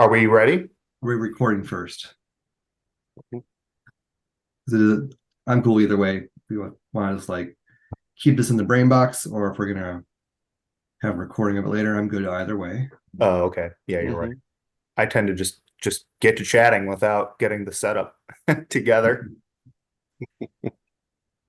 Are we ready? We're recording first. Mhm. I'm cool either way. We want to just like keep this in the brain box, or if we're gonna have a recording of it later, I'm good either way. Oh, okay. Yeah, you're right. Mhm. I tend to just get to chatting without getting the setup together.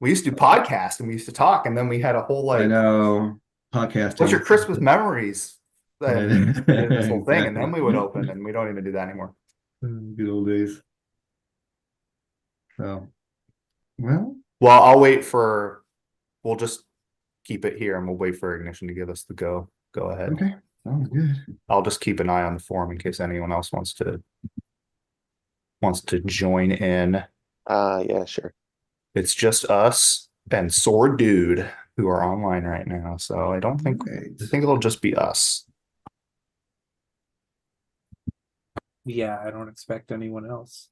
We used to do podcasts and we used to talk, and then we had a whole I like, know what's your podcasting. Christmas memories? And we did this whole thing, and then Exactly. we would open, and we don't even do that anymore. Good old days. So, well, Well, I'll wait for. We'll just keep it here, and we'll wait for Ignition to give us the go. Go ahead. okay, sounds good. I'll just keep an eye on the forum in case anyone else wants to join in. Yeah, sure. It's just us and Sword Dude who are online right now. So I don't think Right. I think it'll just be us. Yeah, I don't expect anyone else.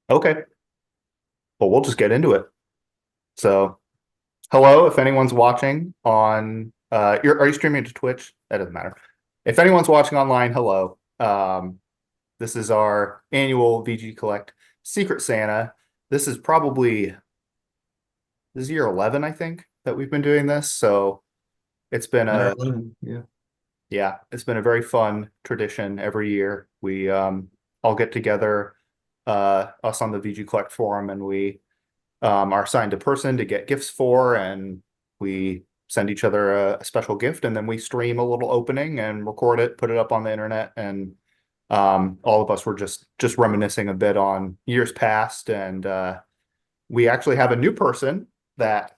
Okay. Well, we'll just get into it. So hello, if anyone's watching on are you streaming to Twitch? That doesn't matter. If anyone's watching online, hello. This is our annual VGCollect Secret Santa. This is probably this is year 11, I think, that we've been doing this. So it's been a 11, yeah. Yeah, it's been a very fun tradition every year. We all get together, us on the VG Collect forum, and we are assigned a person to get gifts for, and we send each other a special gift, and then we stream a little opening and record it, put it up on the internet, and all of us were just reminiscing a bit on years past, and we actually have a new person that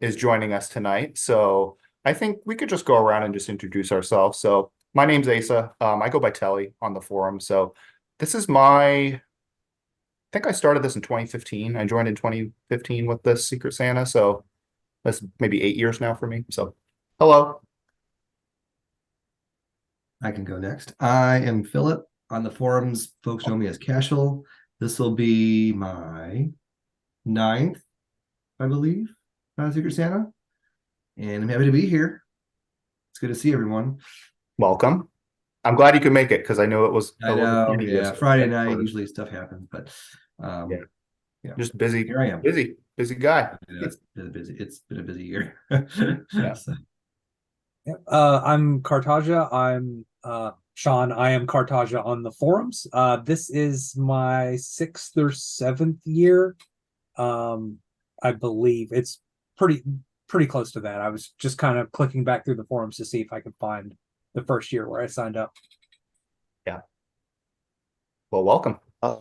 is joining us tonight. So I think we could just go around and just introduce ourselves. So my name's Asa. I go by Telly on the forum. So this is I think I started this in 2015. I joined in 2015 with this Secret Santa. So that's maybe 8 years now for me. So hello. I can go next. I am Philip. On the forums, folks know me as Casual. This will be my ninth, I believe, Secret Santa. And I'm happy to be here. It's good to see everyone. Welcome. I'm glad you could make it because I know it was a I little know, tedious. yeah. Friday night, usually stuff happens, but Yeah. yeah, Just busy, here I am. busy guy. It's been a busy. It's been a busy year. Yeah. So, I'm Cartagia. I'm Sean. I am Cartagia on the forums. This is my 6th or 7th year. I believe it's pretty close to that. I was just kind of clicking back through the forums to see if I could find the first year where I signed up. Yeah. Well, welcome. Uh,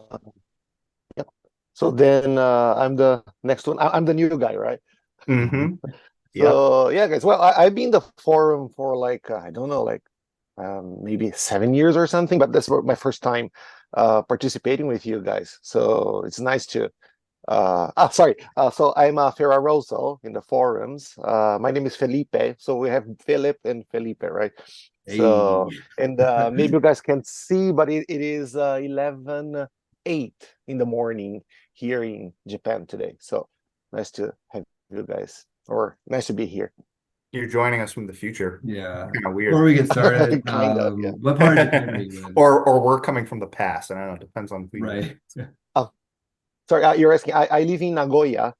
yep. So then I'm the next one. I'm the new guy, right? Mm-hmm. Yep. So yeah, guys. Well, I've been in the forum for like I don't know, like maybe 7 years or something. But that's my first time participating with you guys. So it's nice to. Sorry. So I'm Ferraroso in the forums. My name is Felipe. So we have Philip and Felipe, right? hey. So, and maybe you guys can't see, but it is 11:08 in the morning here in Japan today. So nice to have you guys, or nice to be here. You're joining us from the future. Yeah. Kind of Before weird. we get started, Kind of, yeah. what part of Japan are you in? Or we're coming from the past. I don't know. It depends on who you are. Right. Oh, sorry, you're asking. I live in Nagoya,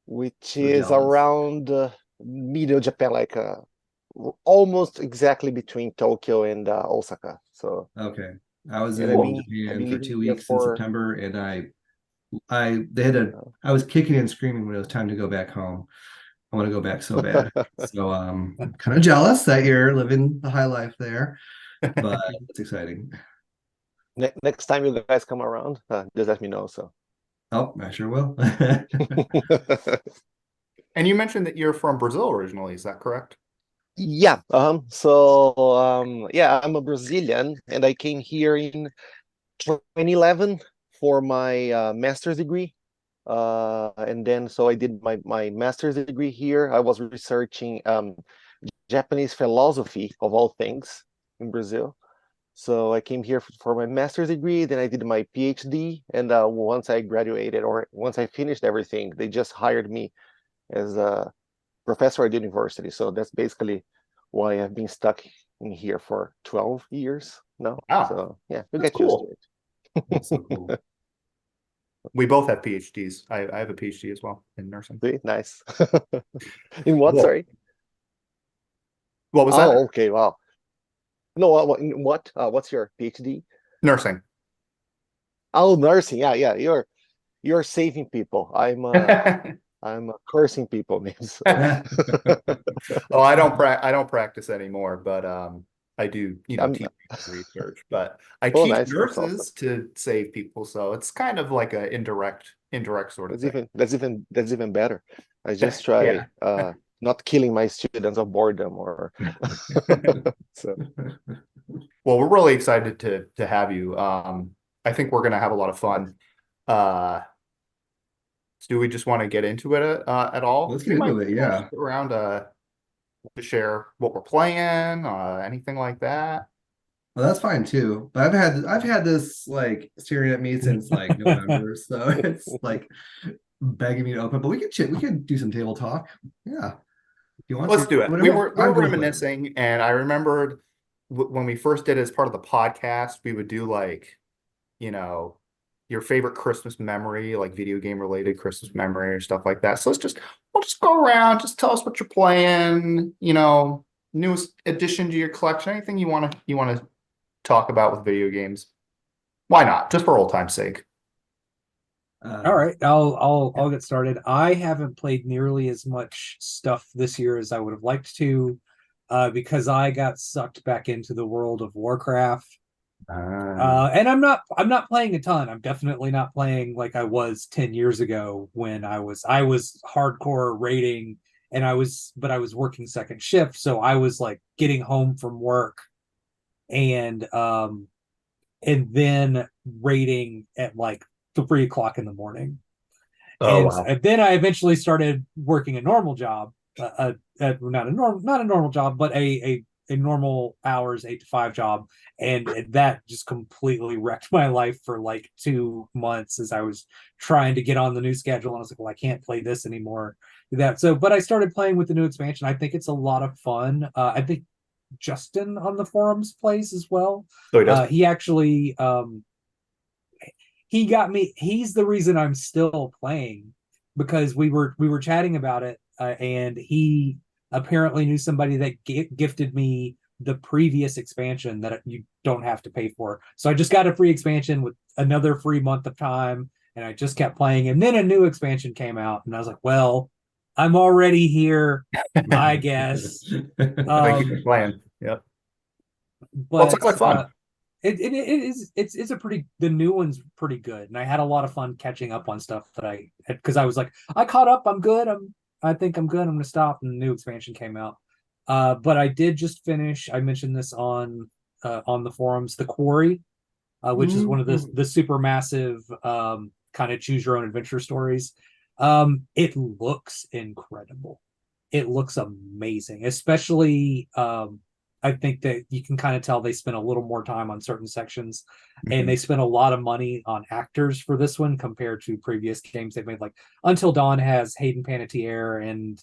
which So is jealous. around middle Japan, like almost exactly between Tokyo and Osaka. So, Okay. I was and I've in been I've Japan been for living two here weeks in for September, and they had a I was kicking and screaming when it was time to go back home. I want to go back so bad. So I'm kind of jealous that you're living the high life there, but it's exciting. next time you guys come around, just let me know. So, Oh, I sure will. And you mentioned that you're from Brazil originally. Is that correct? yeah. So, yeah, I'm a Brazilian, and I came here in 2011 for my master's degree. And then so I did my master's degree here. I was researching Japanese philosophy of all things in Brazil. So I came here for my master's degree, then I did my PhD, and once I graduated or once I finished everything, they just hired me as professor at university. So that's basically why I've been stuck in here for 12 years now. Wow. So yeah, you That's get used cool. to it. That's so cool. We both have PhDs. I have a PhD as well in nursing. See? Nice. In what? Cool. Sorry. What was that? Oh, okay. Wow. No, in what? What's your PhD? Nursing. Oh, nursing. Yeah, yeah. You're saving people. I'm cursing people, man. So. Oh, I don't practice anymore, but I do, I'm teach research, but I oh, teach nice. That's awesome. nurses to save people, so it's kind of like a indirect sort of thing. That's even better. I just try Yeah. not killing my students of boredom or so. Well, we're really excited to have you. I think we're gonna have a lot of fun. So do we just want to get into it at all? Let's get into it, yeah. Stick around to share what we're playing, anything like that. Well, that's fine too. But I've had this like staring at me since like November, so it's like begging me to open. But we can do some table talk. Yeah, if you want Let's to. do it. We Whatever. were I'll go for it. reminiscing, and I remembered when we first did it as part of the podcast, we would do like, your favorite Christmas memory, like video game related Christmas memory or stuff like that. So we'll just go around, just tell us what you're playing, newest addition to your collection, anything you want to talk about with video games. Why not? Just for old time's sake. All right, I'll get started. I haven't played nearly as much stuff this year as I would have liked to, because I got sucked back into the world of Warcraft. And I'm not playing a ton. I'm definitely not playing like I was 10 years ago when I was hardcore raiding, and I was working second shift, so I was like getting home from work and then raiding at like 3 o'clock in the morning. Oh, And wow. then I eventually started working a normal job, not a normal job, but a normal hours 8 to 5 job, and that just completely wrecked my life for like 2 months as I was trying to get on the new schedule. And I was like, well, I can't play this anymore. But I started playing with the new expansion. I think it's a lot of fun. I think Justin on the forums plays as well. So he does. He actually he got me. He's the reason I'm still playing, because we were chatting about it, and he apparently knew somebody that gifted me the previous expansion that you don't have to pay for. So I just got a free expansion with another free month of time, and I just kept playing. And then a new expansion came out, and I was like, well, I'm already here, I guess. Thank you for playing. Yep. Well, it But sounds like fun. it's a pretty, the new one's pretty good, and I had a lot of fun catching up on stuff that because I was like, I caught up, I'm good, I think I'm good, I'm gonna stop, and the new expansion came out. But I did just finish, I mentioned this on the forums, The Quarry, which is one of the super massive kind of choose your own adventure stories. It looks incredible. It looks amazing, especially I think that you can kind of tell they spent a little more time on certain sections, and they spent a lot of money on actors for this one compared to previous games they've made. Like Until Dawn has Hayden Panettiere and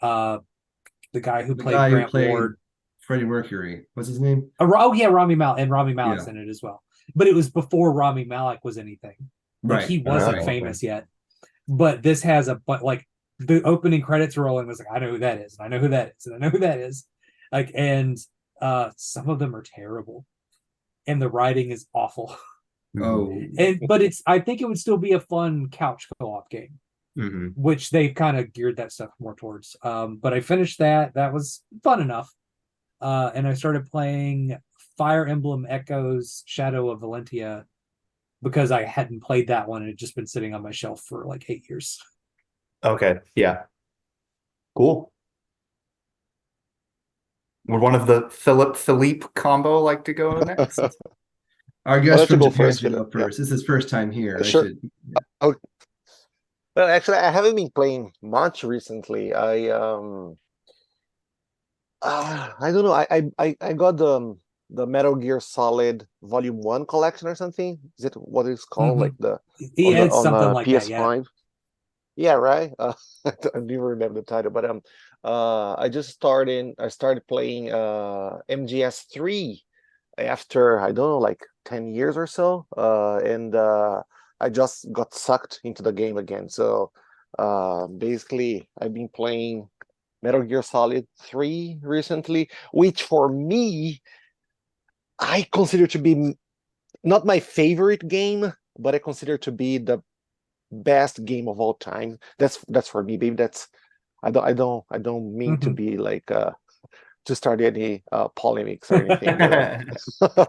the guy who played Grant Ward, Freddie Mercury. What's his name? Oh yeah, Rami Malek, and Rami Malek's Yeah. in it as well. But it was before Rami Malek was anything. Like Right. he wasn't Right. famous yet. But this has but like the opening credits rolling was like, I know who that is, and I know who that is, and I know who that is. Like, and some of them are terrible, and the writing is awful. Oh. But I think it would still be a fun couch co-op game, which they've kind of geared that stuff more towards. But I finished that. That was fun enough. And I started playing Fire Emblem Echoes Shadow of Valentia, because I hadn't played that one and it had just been sitting on my shelf for like 8 years. Okay. Yeah. Cool. Would one of the Philippe combo like to go next? Our guest from go Japan first, should go Philip. Yeah. first. This is his first time here. Sure. Yeah. Well, actually, I haven't been playing much recently. I don't know. I got the Metal Gear Solid Volume 1 collection or something. Is it what it's called? Like Yeah, it's something like that, PS5. Yeah, right. I don't even remember the title, but I started playing MGS3 after, I don't know, like 10 years or so. And I just got sucked into the game again. So basically I've been playing Metal Gear Solid 3 recently, which for me I consider to be not my favorite game, but I consider to be the best game of all time. That's for me, baby. That's I don't mean to Mhm. be like to start any polemics or anything, but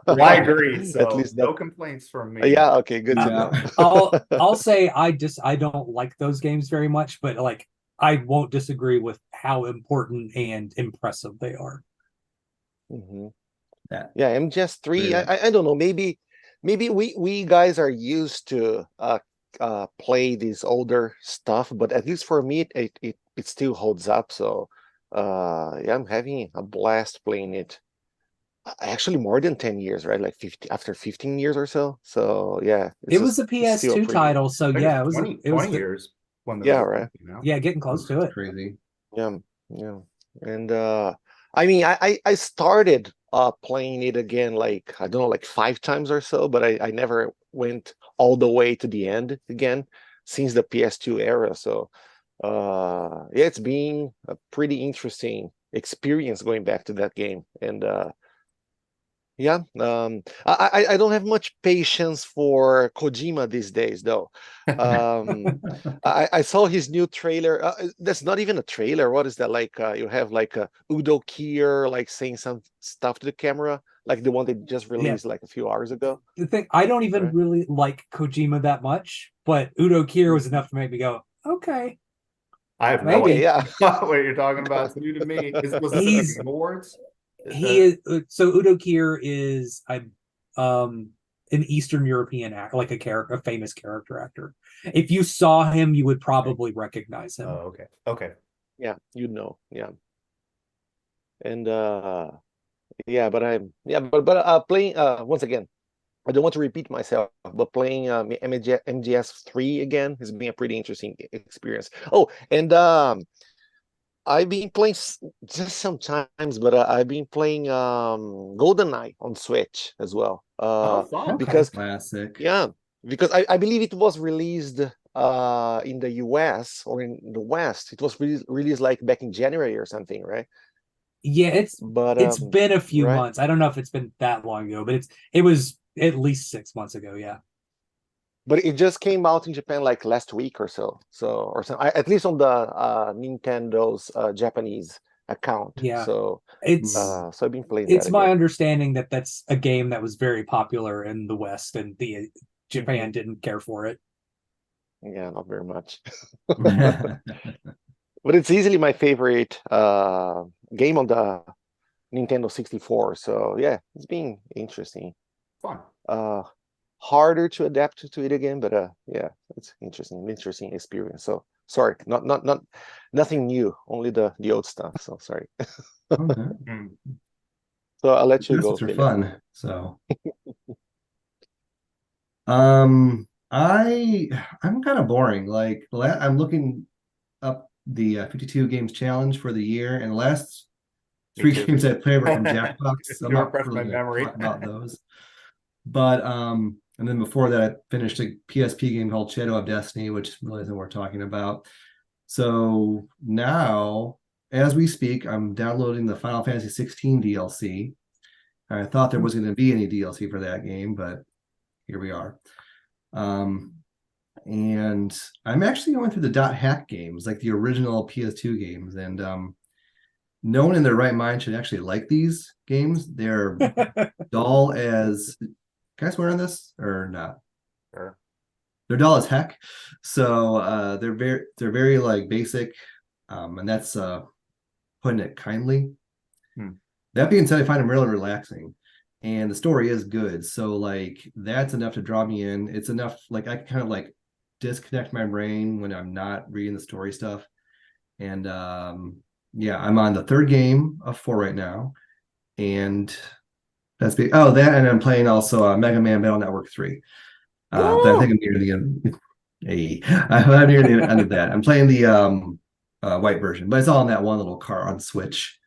Well, I agree. at So least that no complaints from me. yeah, okay, good to Yeah. know. I'll say I don't like those games very much, but like I won't disagree with how important and impressive they are. Mhm. That Yeah, MGS3, very I don't know, maybe we guys are used to play these older stuff, but at least for me it still holds up. So yeah, I'm having a blast playing it. Actually more than 10 years, right? Like 50 after 15 years or so. So yeah, It was a it's still PS2 pretty, title, so I think yeah, it's it was 20 the years when the yeah, original right. came out. yeah, getting close to it. crazy. Yeah, yeah. And I mean I started playing it again like I don't know like 5 times or so, but I never went all the way to the end again since the PS2 era. So yeah, it's been a pretty interesting experience going back to that game. And yeah, I don't have much patience for Kojima these days, though. Um, I saw his new trailer. That's not even a trailer. What is that like? You have like Udo Kier like saying some stuff to the camera, like the one they just Yeah. released like a few hours ago, The thing I don't even right? really like Kojima that much, but Udo Kier was Mhm. enough to make me go, okay, I have no Okay, maybe. yeah. idea what you're talking about. It's new to me. Was this at the He's Game Awards? he is so Udo Kier is an Eastern European act like a character, a famous character actor. If you saw him, you would probably recognize Oh, him. okay. Okay. Yeah, you know, yeah. And yeah, but I'm yeah, but playing once again. I don't want to repeat myself, but playing MGS3 again has been a pretty interesting experience. Oh, and I've been playing just sometimes, but I've been playing GoldenEye on Switch as well. Oh, fun. Okay. Because Classic. yeah, because I believe it was released in the US or in the West. It was released like back in January or something, right? Yeah, But it's been a few right. months. I don't know if it's been that long ago, but it was at least 6 months ago. Yeah. But it just came out in Japan like last week or so. So or so at least on the Nintendo's Japanese account. Yeah. So It's so I've been playing that it's my again. understanding that that's a game that was very popular in the West and the Japan Mhm. didn't care for it. Yeah, not very much. Yeah. But it's easily my favorite game on the Nintendo 64. So yeah, it's been interesting. Fun. Uh Harder to adapt to it again, but yeah, it's interesting experience. So sorry, not nothing new, only the old stuff. So sorry. Okay. Mm. So I'll let you go, Contests are Philip. fun. So I'm kind of boring. Like I'm looking up the 52 games challenge for the year, and the last Me three too. games I played were from Jackbox. So I'm You not refresh my really going to memory. talk about those. But and then before that, I finished a PSP game called Shadow of Destiny, which really isn't worth talking about. So now, as we speak, I'm downloading the Final Fantasy 16 DLC. I thought there wasn't going to be any DLC for that game, but here we are. And I'm actually going through the dot hack games, like the original PS2 games, and no one in their right mind should actually like these games. They're dull as, can I swear on this or not? Sure. They're dull as heck. So they're very like basic, and that's putting it kindly. Hmm. That being said, I find them really relaxing, and the story is good. So like that's enough to draw me in. It's enough like I can kind of like disconnect my brain when I'm not reading the story stuff. And yeah, I'm on the third game of four right now, and that's oh that, and I'm playing also Mega Man Battle Network 3. But I Woo! think I'm near the end. Hey, I haven't even ended that. I'm playing the white version, but it's all in that one little car on Switch.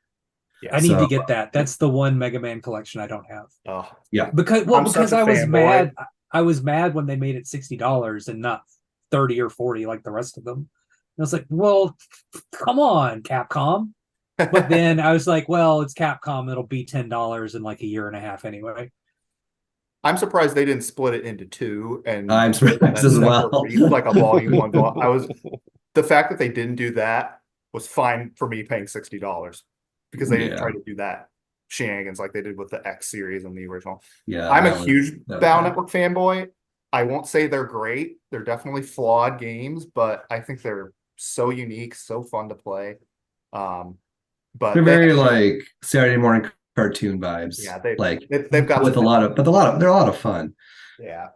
I Yes. need to So get that. That's the one Mega Man collection I don't have. Oh, yeah, Because a I was fanboy. mad. I was mad when they made it $60 and not 30 or 40 like the rest of them. And I was like, well, come on, Capcom. But then I was like, well, it's Capcom. It'll be $10 in like a year and a half anyway. I'm surprised they didn't split it into two and I'm surprised that as separate well. like a volume one. I was the fact that they didn't do that was fine for me paying $60 because they didn't Yeah, try to do that shenanigans like they did with the X series and the original. yeah, I'm a huge that was Battle bad. Network fanboy. I won't say they're great. They're definitely flawed games, but I think they're so unique, so fun to play. They're But they, very like Saturday morning cartoon vibes, yeah, like they've got with a some, lot of, but a lot of they're a lot of fun. yeah.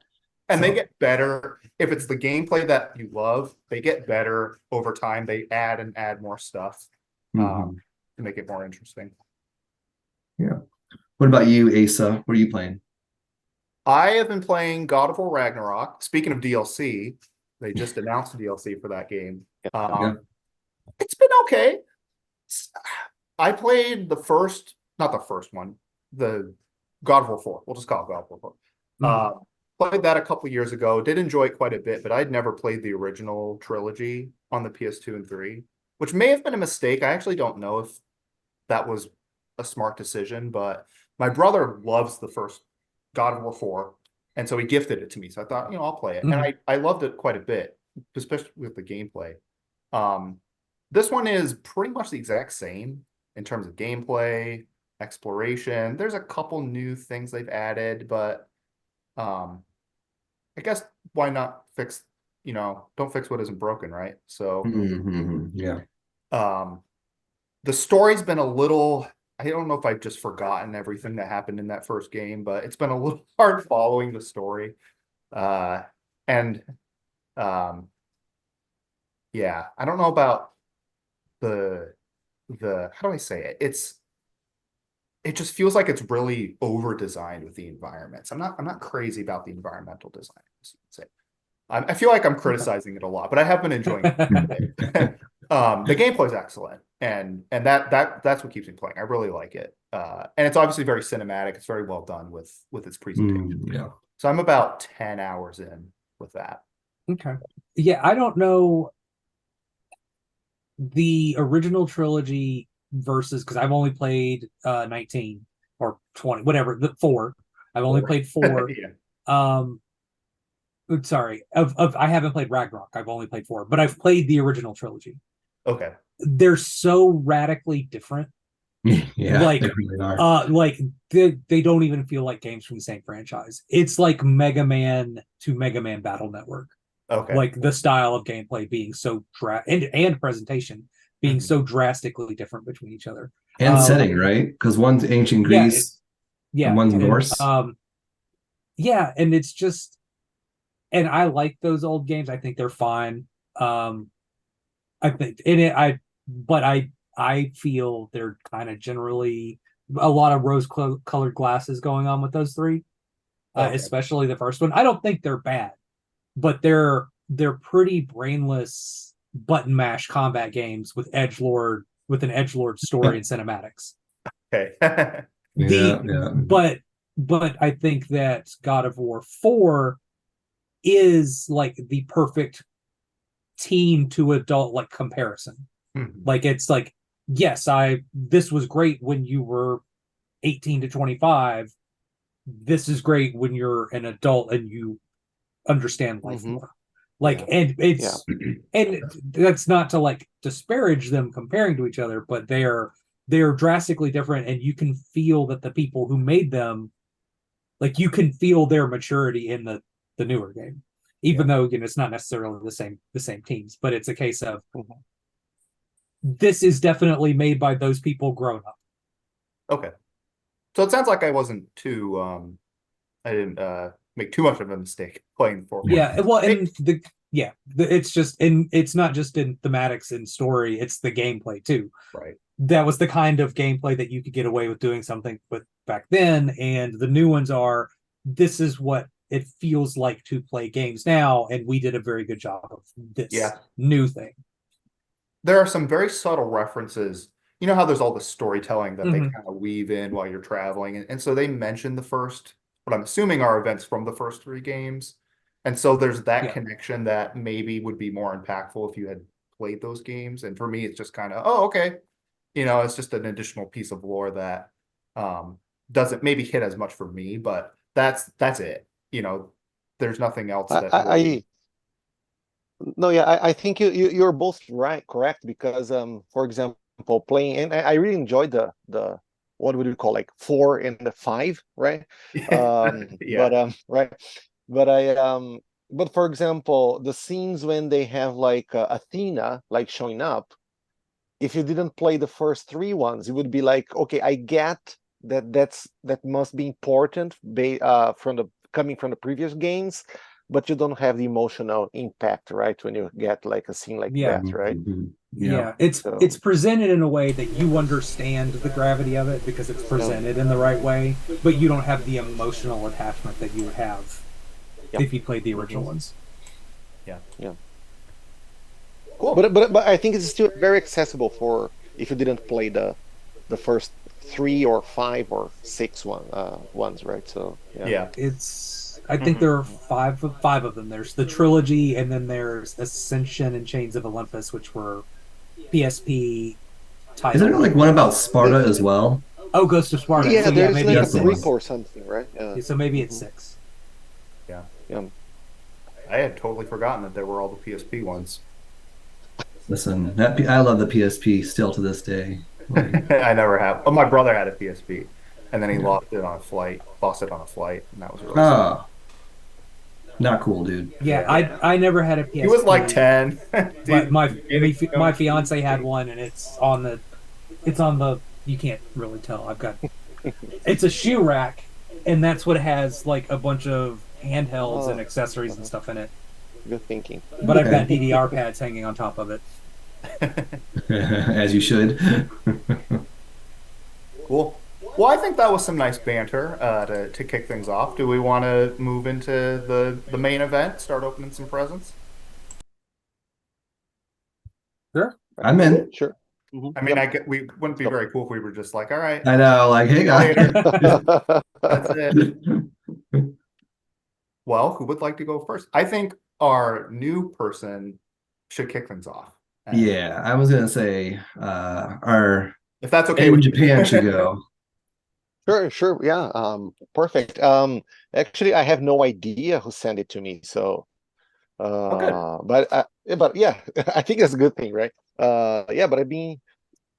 And they So get better if it's the gameplay that you love. They get better over time. They add and add more stuff mhm. to make it more interesting. Yeah. What about you, Asa? What are you playing? I have been playing God of War Ragnarok. Speaking of DLC, they just announced a DLC for that game. Yeah. It's been okay. I played the first, not the first one, the God of War 4. We'll just call it God of War 4. Mhm. Played that a couple years ago. Did enjoy it quite a bit, but I'd never played the original trilogy on the PS2 and 3, which may have been a mistake. I actually don't know if that was a smart decision, but my brother loves the first God of War 4, and so he gifted it to me. So I thought, I'll play it. And Mhm. I loved it quite a bit, especially with the gameplay. Um, this one is pretty much the exact same in terms of gameplay, exploration. There's a couple new things they've added, but um, I guess why not fix, don't fix what isn't broken, right? So Yeah. um, the story's been a little, I don't know if I've just forgotten everything that happened in that first game, but it's been a little hard following the story. And um, yeah, I don't know about the how do I say it? It just feels like it's really over designed with the environments. I'm not crazy about the environmental design. Say. I feel like I'm criticizing it a lot, but I have been enjoying it quite a bit. The gameplay is excellent, and that's what keeps me playing. I really like it, and it's obviously very cinematic. It's very well done with its presentation. Yeah. So I'm about 10 hours in with that. Okay. Yeah, I don't know the original trilogy versus because I've only played 19 or 20, whatever, the four. I've only played four. Yeah. Um sorry, of I haven't played Ragnarok. I've only played four, but I've played the original trilogy. Okay. They're so radically different. Yeah, they really are. Like they don't even feel like games from the same franchise. It's like Mega Man to Mega Man Battle Network. Okay. Like the style of gameplay being so and presentation being Mhm. so drastically different between each other. And setting, right? Because one's ancient Yeah, Greece and yeah, one's and Norse. yeah, and it's just, and I like those old games. I think they're fine. I think in it, but I feel they're kind of generally a lot of rose-colored glasses going on with those three, Okay. especially the first one. I don't think they're bad, but they're pretty brainless button mash combat games with an edgelord story and cinematics. Okay. The Yeah. but I think that God of War 4 is like the perfect teen to adult like comparison. Mhm. Like it's like, yes, this was great when you were 18 to 25. This is great when you're an adult and you understand life Mhm. more. Like, Yeah. and Yeah. and that's not to like disparage them comparing to each other, but they're drastically different, and you can feel that the people who made them, like you can feel their maturity in the newer game, Yeah. even though it's not necessarily the same teams, but it's a case of Mhm. this is definitely made by those people grown up. Okay. So it sounds like I didn't make too much of a mistake playing the fourth one. Yeah, well, Hey, and it's just, and it's not just in thematics and story, it's the gameplay too. right. That was the kind of gameplay that you could get away with doing something with back then, and the new ones are, this is what it feels like to play games now, and we did a very good job of this Yeah. new thing. There are some very subtle references. You know how there's all the storytelling that they Mhm. kind of weave in while you're traveling, and so they mention the first, what I'm assuming are events from the first three games, and so there's that Yeah. connection that maybe would be more impactful if you had played those games. And for me, it's just kind of, oh, okay, it's just an additional piece of lore that doesn't maybe hit as much for me, but that's it. There's nothing else that really. No, yeah, I think you're both right, correct, because for example, playing, and I really enjoyed the what would you call, like 4 and the 5, right? But Yeah. right, but but for example, the scenes when they have like Athena like showing up, if you didn't play the first 3 ones, it would be like, okay, I get that must be important, from the coming from the previous games, but you don't have the emotional impact, right, when you get like a scene like Yeah. that, right? Yeah, it's So presented in a way that you understand the gravity of it because it's presented in the right way, but you don't have the emotional attachment that you would have Yeah. if you played the original ones. yeah, Cool. but I think it's still very accessible for if you didn't play the first 3 or 5 or 6 ones, right? So Yeah. I think there are five of them. There's the trilogy, and then there's Ascension and Chains of Olympus, which were PSP Isn't there titles. like one about Sparta as well? Oh, Ghost of Sparta. yeah, So there yeah, is maybe like a That's it's the one. six. prequel or something, right? So maybe it's Mhm. 6. Yeah. Yeah. I had totally forgotten that there were all the PSP ones. Listen, I love the PSP still to this day. Like, I never have. Oh, my brother had a PSP, and then he yeah. lost it on a flight. Lost it on a flight, and that was really sad. Oh, not cool, dude. Yeah, Yeah. I never had a He was like PSP, 10. but Dude, my fiance had one, and it's on the you can't really tell. It's a shoe rack, and that's what has like a bunch of handhelds and Oh, accessories and uh-huh. stuff in it. Good thinking. But I've got Okay. DDR pads hanging on top of it. As you should. Cool. Well, I think that was some nice banter to kick things off. Do we want to move into the main event? Start opening some presents? Sure. I'm in. Sure. I mean, we wouldn't be very cool if we were just like, all right, I know, like, hey see you guys. later. That's it. Well, who would like to go first? I think our new person should kick things off. And Yeah, I was gonna say our if that's okay in with you. Japan should go. Sure, yeah, perfect. Actually, I have no idea who sent it to me, so Oh, good. but yeah, I think that's a good thing, right? Yeah, but I've been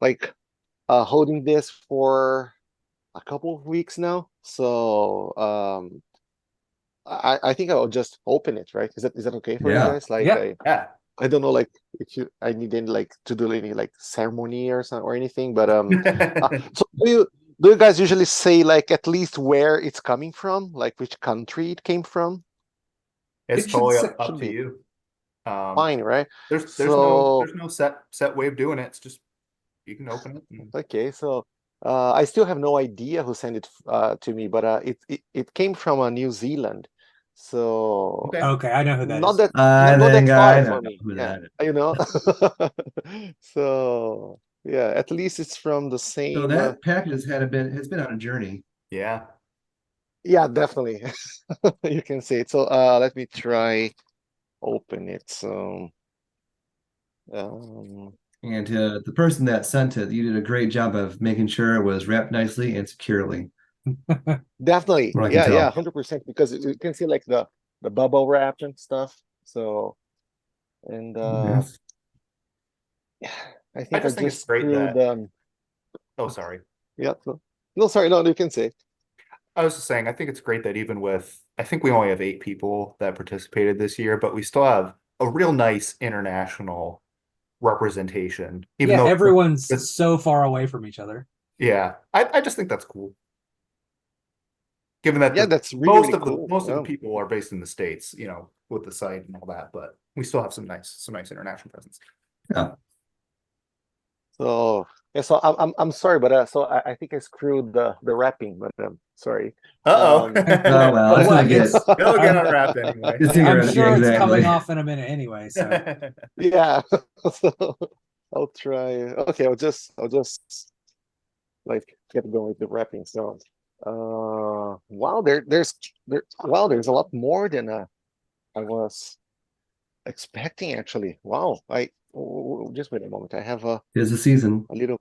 like holding this for a couple of weeks now, so I think I'll just open it, right? Is that okay for you Yeah. guys? Like Yeah. Yeah. I don't know, like if I need any like to do any like ceremony or something or anything, but so do you guys usually say like at least where it's coming from, like which country it came from? It's It should totally say, up Should to be you. fine, right? There's no So there's no set way of doing it. It's just you can open it. okay, so I still have no idea who sent it to me, but it came from New Zealand, so Okay. okay, I know who that not is. that I not that think far I know for me. who Yeah, that is. you know. So yeah, at least it's from the So same. that package has been on a journey. Yeah. Yeah, definitely. You can say it. So let me try open it. So um, And the person that sent it, you did a great job of making sure it was wrapped nicely and securely. definitely, What I can yeah, tell. 100%, because you can see like the bubble wrap and stuff. So and Yes. yeah, I I think I just think it's just great screwed. that. Oh, sorry. Yeah. No, sorry, no, you can say. I was just saying, I think it's great that even with, I think we only have 8 people that participated this year, but we still have a real nice international representation, even Yeah, though everyone's it's, so far away from each other. yeah, I just think that's cool. Given that Yeah, that's really really cool. most of the people are based in the States, with the site and all that, but we still have some nice international presence. Yeah. So Yeah, so I'm sorry, but so I think I screwed the wrapping, but sorry. Uh-oh. Um, Oh well, it's gonna get It's It'll get I'm, unwrapped anyway. It's gonna I'm get- sure yeah, it's coming exactly. off in a minute anyway. So yeah. So I'll try. Okay, I'll just like get going with the wrapping. So wow, there's a lot more than I was expecting actually. Wow. Just wait a moment. I have Tis the season. a little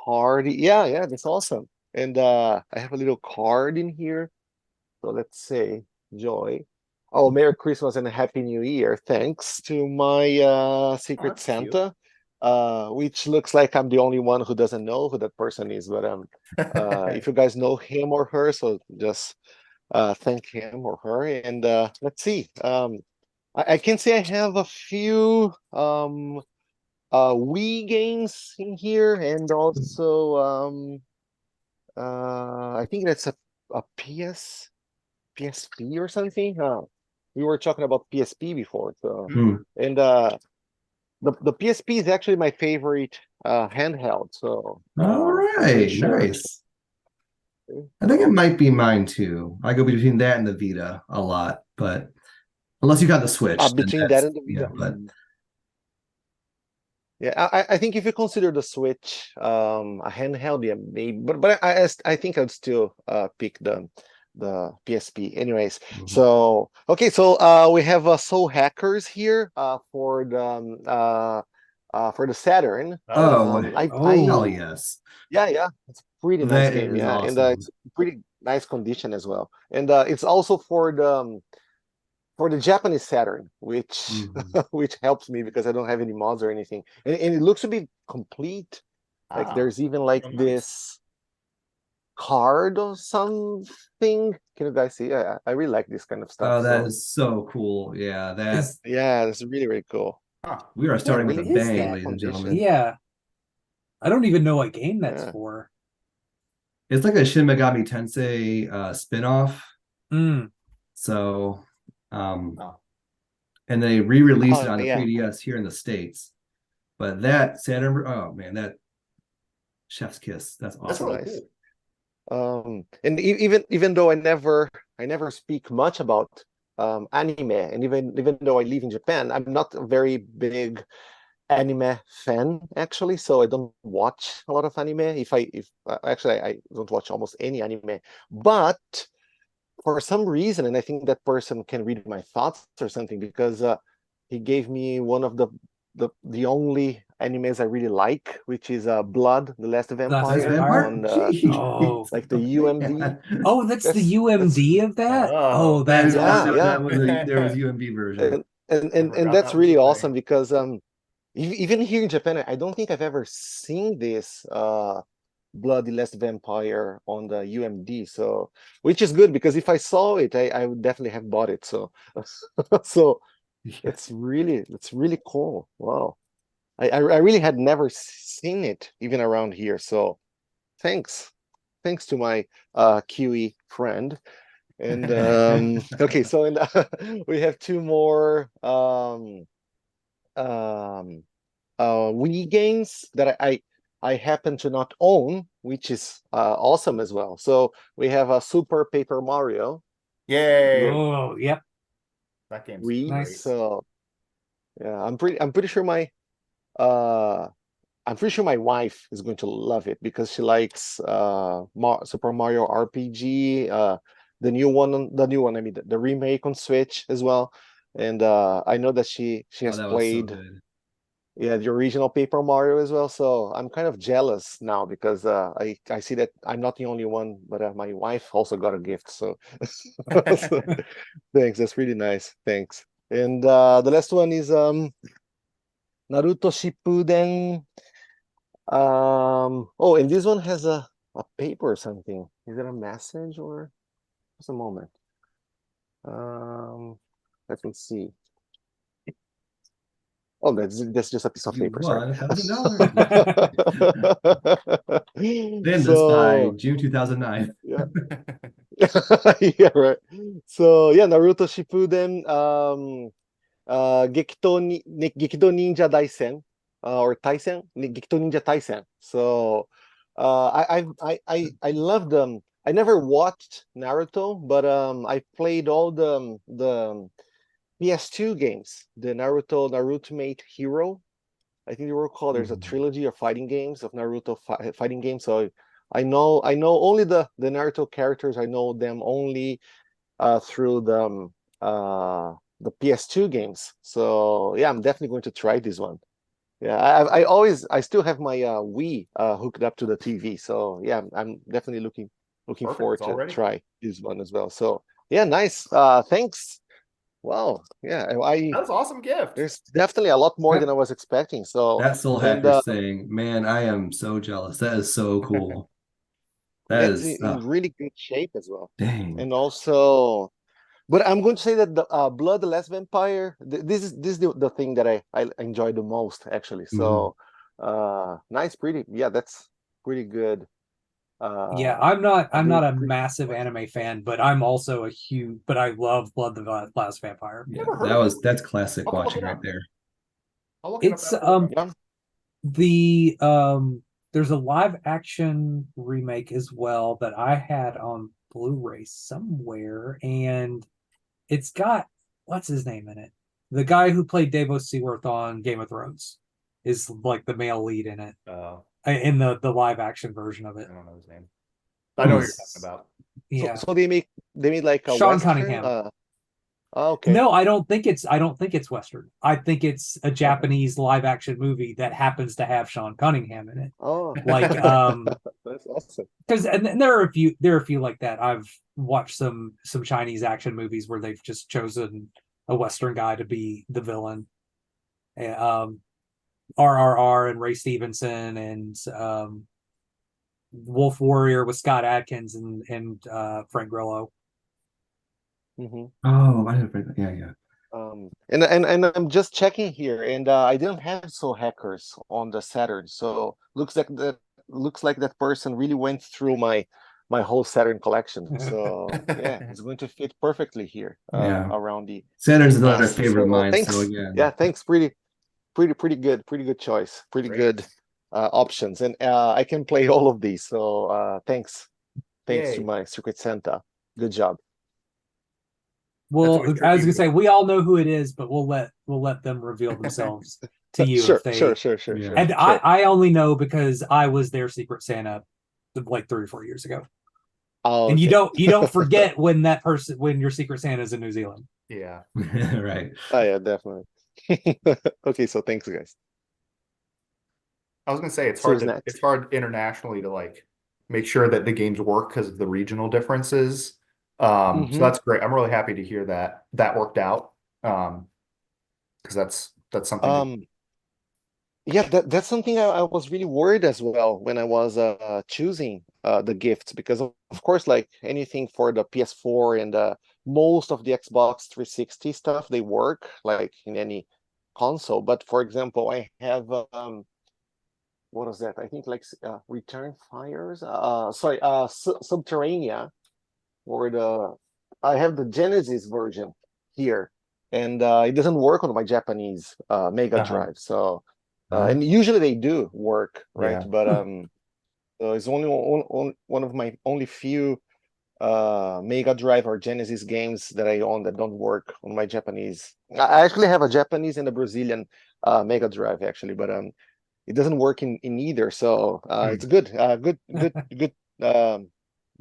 card. Yeah, that's awesome. And I have a little card in here. So let's say Joy. Oh, Merry Christmas and a Happy New Year. Thanks to my Secret that's cute. Santa. Which looks like I'm the only one who doesn't know who that person is, but if you guys know him or her, so just thank him or her. And let's see. I can say I have a few Wii games in here, and also I think that's a PSP or something. We were talking about PSP before, so Hmm. and the PSP is actually my favorite handheld. So All I'm pretty right, sure. nice. I think it might be mine too. I go between that and the Vita a lot, but unless you got the Switch, then Between that that's and the yeah. Vita. But Yeah, I think if you consider the Switch a handheld, yeah, maybe, but I think I'd still pick the PSP. Anyways, so okay, so we have Soul Hackers here for the Saturn. oh, hell I yes, yeah, it's a pretty nice that game, is yeah, and awesome. it's pretty nice condition as well, and it's also for the Japanese Saturn, which Mhm. which helps me because I don't have any mods or anything, and it looks to be complete. Like Ah, there's even like oh, nice. this card or something. Can you guys see? I really like this kind of stuff. Oh, that So is so cool. Yeah, that is yeah, it's really really cool. Huh. we are starting with Really a is bang, that? ladies and condition. gentlemen. Yeah, I don't even know what game that's Yeah. for. It's like a Shin Megami Tensei spin-off. Mm. So, Oh. and they re-released it Oh on the yeah. 3DS here in the States. But that Saturn, oh man, that chef's kiss. That's That's awesome. really Nice. cool. And even though I never speak much about anime, and even though I live in Japan, I'm not a very big anime fan actually, so I don't watch a lot of anime. If actually I don't watch almost any anime, but for some reason, and I think that person can read my thoughts or something because he gave me one of the only animes I really like, which is Blood, the Last Last Last Vampire Vampire? Vampire? on Jeez. Oh. like the UMV. Oh, that's the That's UMV of that? Oh, Oh, That that's is yeah, that, awesome. yeah. that was a there was UMB version. And forgot that's that was really a awesome thing. because even here in Japan, I don't think I've ever seen this Bloody Last Vampire on the UMD. So which is good because if I saw it, I would definitely have bought it. So so Yeah. it's really cool. Wow. I really had never seen it even around here. So thanks. Thanks to my Kiwi friend. And okay, so we have two more um Wii games that I happen to not own, which is awesome as well. So we have a Super Paper Mario Yay! Oh, yep. That game's Wii. Nice. So yeah, I'm pretty sure my wife is going to love it because she likes Super Mario RPG, the new one, I mean the remake on Switch as well. And I know that she Oh, has that was so played, good. yeah, the original Paper Mario as well. So I'm kind of jealous now because I see that I'm not the only one, but my wife also got a gift. So, so thanks, that's really nice. Thanks. And the last one is Naruto Shippuden. Oh, and this one has a paper or something. Is it a message or just a moment? Um, let me see. Oh, that's just a piece of You paper. Sorry. won $1,000. Then this by So June 2009. yeah, yeah, right. So yeah, Naruto Shippuden, Gekido Ninja Daisen. or Taisen, Gikito Ninja Taisen. So I love them. I never watched Naruto, but I played all the PS2 games, the Naruto Hero. I think they were called. There's a trilogy of fighting games of Naruto fighting games. So I know only the Naruto characters. I know them only through the PS2 games. So yeah, I'm definitely going to try this one. Yeah, I still have my Wii hooked up to the TV. So yeah, I'm definitely looking Perfect, forward it's all to ready. try this one as well. So yeah, nice. Thanks. Wow. Yeah, That's an awesome gift. there's definitely a lot more Yep. than I was expecting. So That soul and hacker's saying, man, I am so jealous. That is so cool. That that's is in really good shape as well. dang. And also, but I'm going to say that the Blood the Last Vampire, this is the thing that I enjoy the most actually. So nice, pretty, yeah, that's pretty good. Yeah, Uh I'm not a pretty massive anime fan, but I'm also a huge but I love Blood the Last Vampire. Yeah, Never heard of it. that's classic I'll have to look watching it right up. there. I'll look it up It's after we're done. yeah. the there's a live action remake as well that I had on Blu-ray somewhere, and it's got what's his name in it? The guy who played Davos Seaworth on Game of Thrones is like the male lead in it, in the live action version of it. I don't know his name. I know what you're It's- talking about. So Yeah, so they made like a Sean Western. Cunningham. Okay. No, I don't think it's Western. I think it's a Japanese live action movie that happens to have Sean Cunningham in it. Oh, Like that's awesome. because and there are a few like that. I've watched some Chinese action movies where they've just chosen a Western guy to be the villain. RRR and Ray Stevenson and Wolf Warrior with Scott Adkins and Frank Grillo. Mhm. Oh, I didn't. Yeah. And I'm just checking here, and I didn't have Soul Hackers on the Saturn, so looks like that person really went through my whole Saturn collection. So yeah, it's going to fit perfectly here Yeah. around the Saturn's another cast. favorite of So mine. thanks. So again, Yeah, thanks. Pretty good choice. Pretty Great. good options, and I can play all of these. So thanks to Yay. my Secret Santa. Good job. Well, always I was tricky. gonna say we all know who it is, but we'll let them reveal themselves to you Sure, if they. sure. Yeah. And Sure. I only know because I was their Secret Santa like 3 or 4 years ago. Oh, And okay. you don't forget when when your Secret Santa is in New Zealand. Yeah. right. Oh yeah, definitely. Okay, so thanks, guys. I was gonna say So who's next? it's hard internationally to like make sure that the games work because of the regional differences. So Mhm. that's great. I'm really happy to hear that worked out. Because that's something Um, yeah, that's something I was really worried as well when I was choosing the gifts, because of course, like anything for the PS4 and most of the Xbox 360 stuff, they work like in any console. But for example, I have what is that? I think like Return Fires. Sorry, Subterranea, or I have the Genesis version here, and it doesn't work on my Japanese Mega Uh-huh. Drive. So, and usually they do work, right? Yeah. But so it's only one of my only few Mega Drive or Genesis games that I own that don't work on my Japanese. I actually have a Japanese and a Brazilian Mega Drive actually, but it doesn't work in either. So it's good,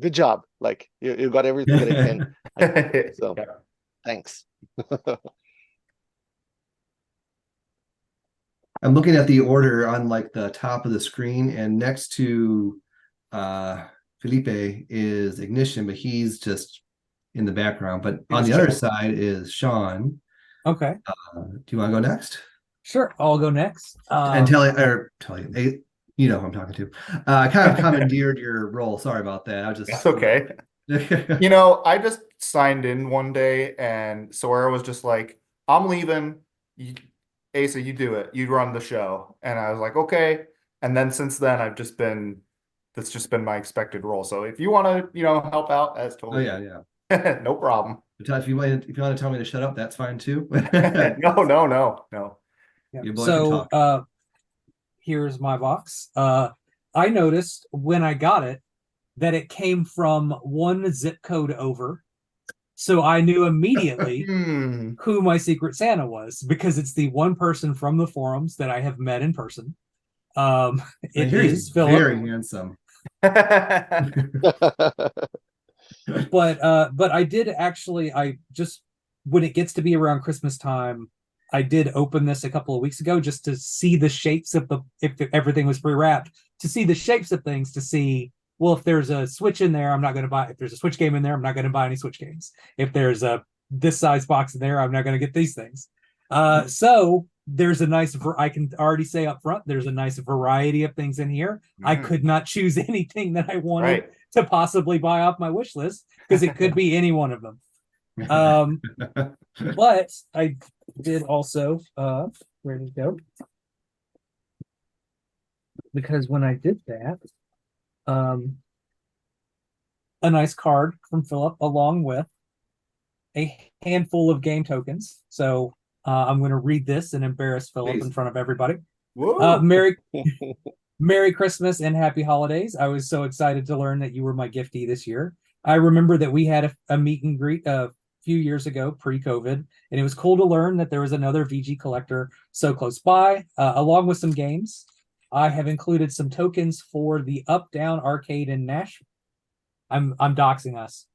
good job. Like you got everything that I can. So Yeah. thanks. I'm looking at the order on like the top of the screen, and next to Felipe is Ignition, but he's just in the background. But He on was the other chilling. side is Sean. Okay, Do you want to go next? sure. I'll go next. And tell you, you know who I'm talking to. I kind of commandeered your role. Sorry about that. I was just That's okay. You know, I just signed in one day and Sawara was just like, I'm leaving. Asa, you do it. You run the show. And I was like, okay. And then since then that's just been my expected role. So if you want to, help out, that's Oh totally yeah. no problem. If you want to tell me to shut up, that's fine too. No. Yeah. Your boy can So talk. here's my box. I noticed when I got it that it came from one zip code over. So I knew immediately who my Secret Santa was because it's the one person from the forums that I have met in person. I It hear is he's Philip. very handsome. But I did actually, I just, when it gets to be around Christmas time, I did open this a couple of weeks ago just to see the shapes of if everything was pre-wrapped, to see the shapes of things, to see, well, if there's a Switch in there, I'm not going to buy, if there's a Switch game in there, I'm not going to buy any Switch games. If there's a this size box in there, I'm not going to get these things. So there's a nice, I can already say up front, there's a nice variety of things in here. I could not choose anything that I wanted to possibly buy off my wish list because it could be any one of them. But I did also, where did it go? Because when I did that, a nice card from Philip along with a handful of game tokens. So I'm going to read this and embarrass Philip in front of everybody. Merry Christmas and happy holidays. I was so excited to learn that you were my giftee this year. I remember that we had a meet and greet a few years ago, pre-COVID, and it was cool to learn that there was another VG collector so close by, along with some games. I have included some tokens for the Up Down Arcade in Nashville. I'm doxing us.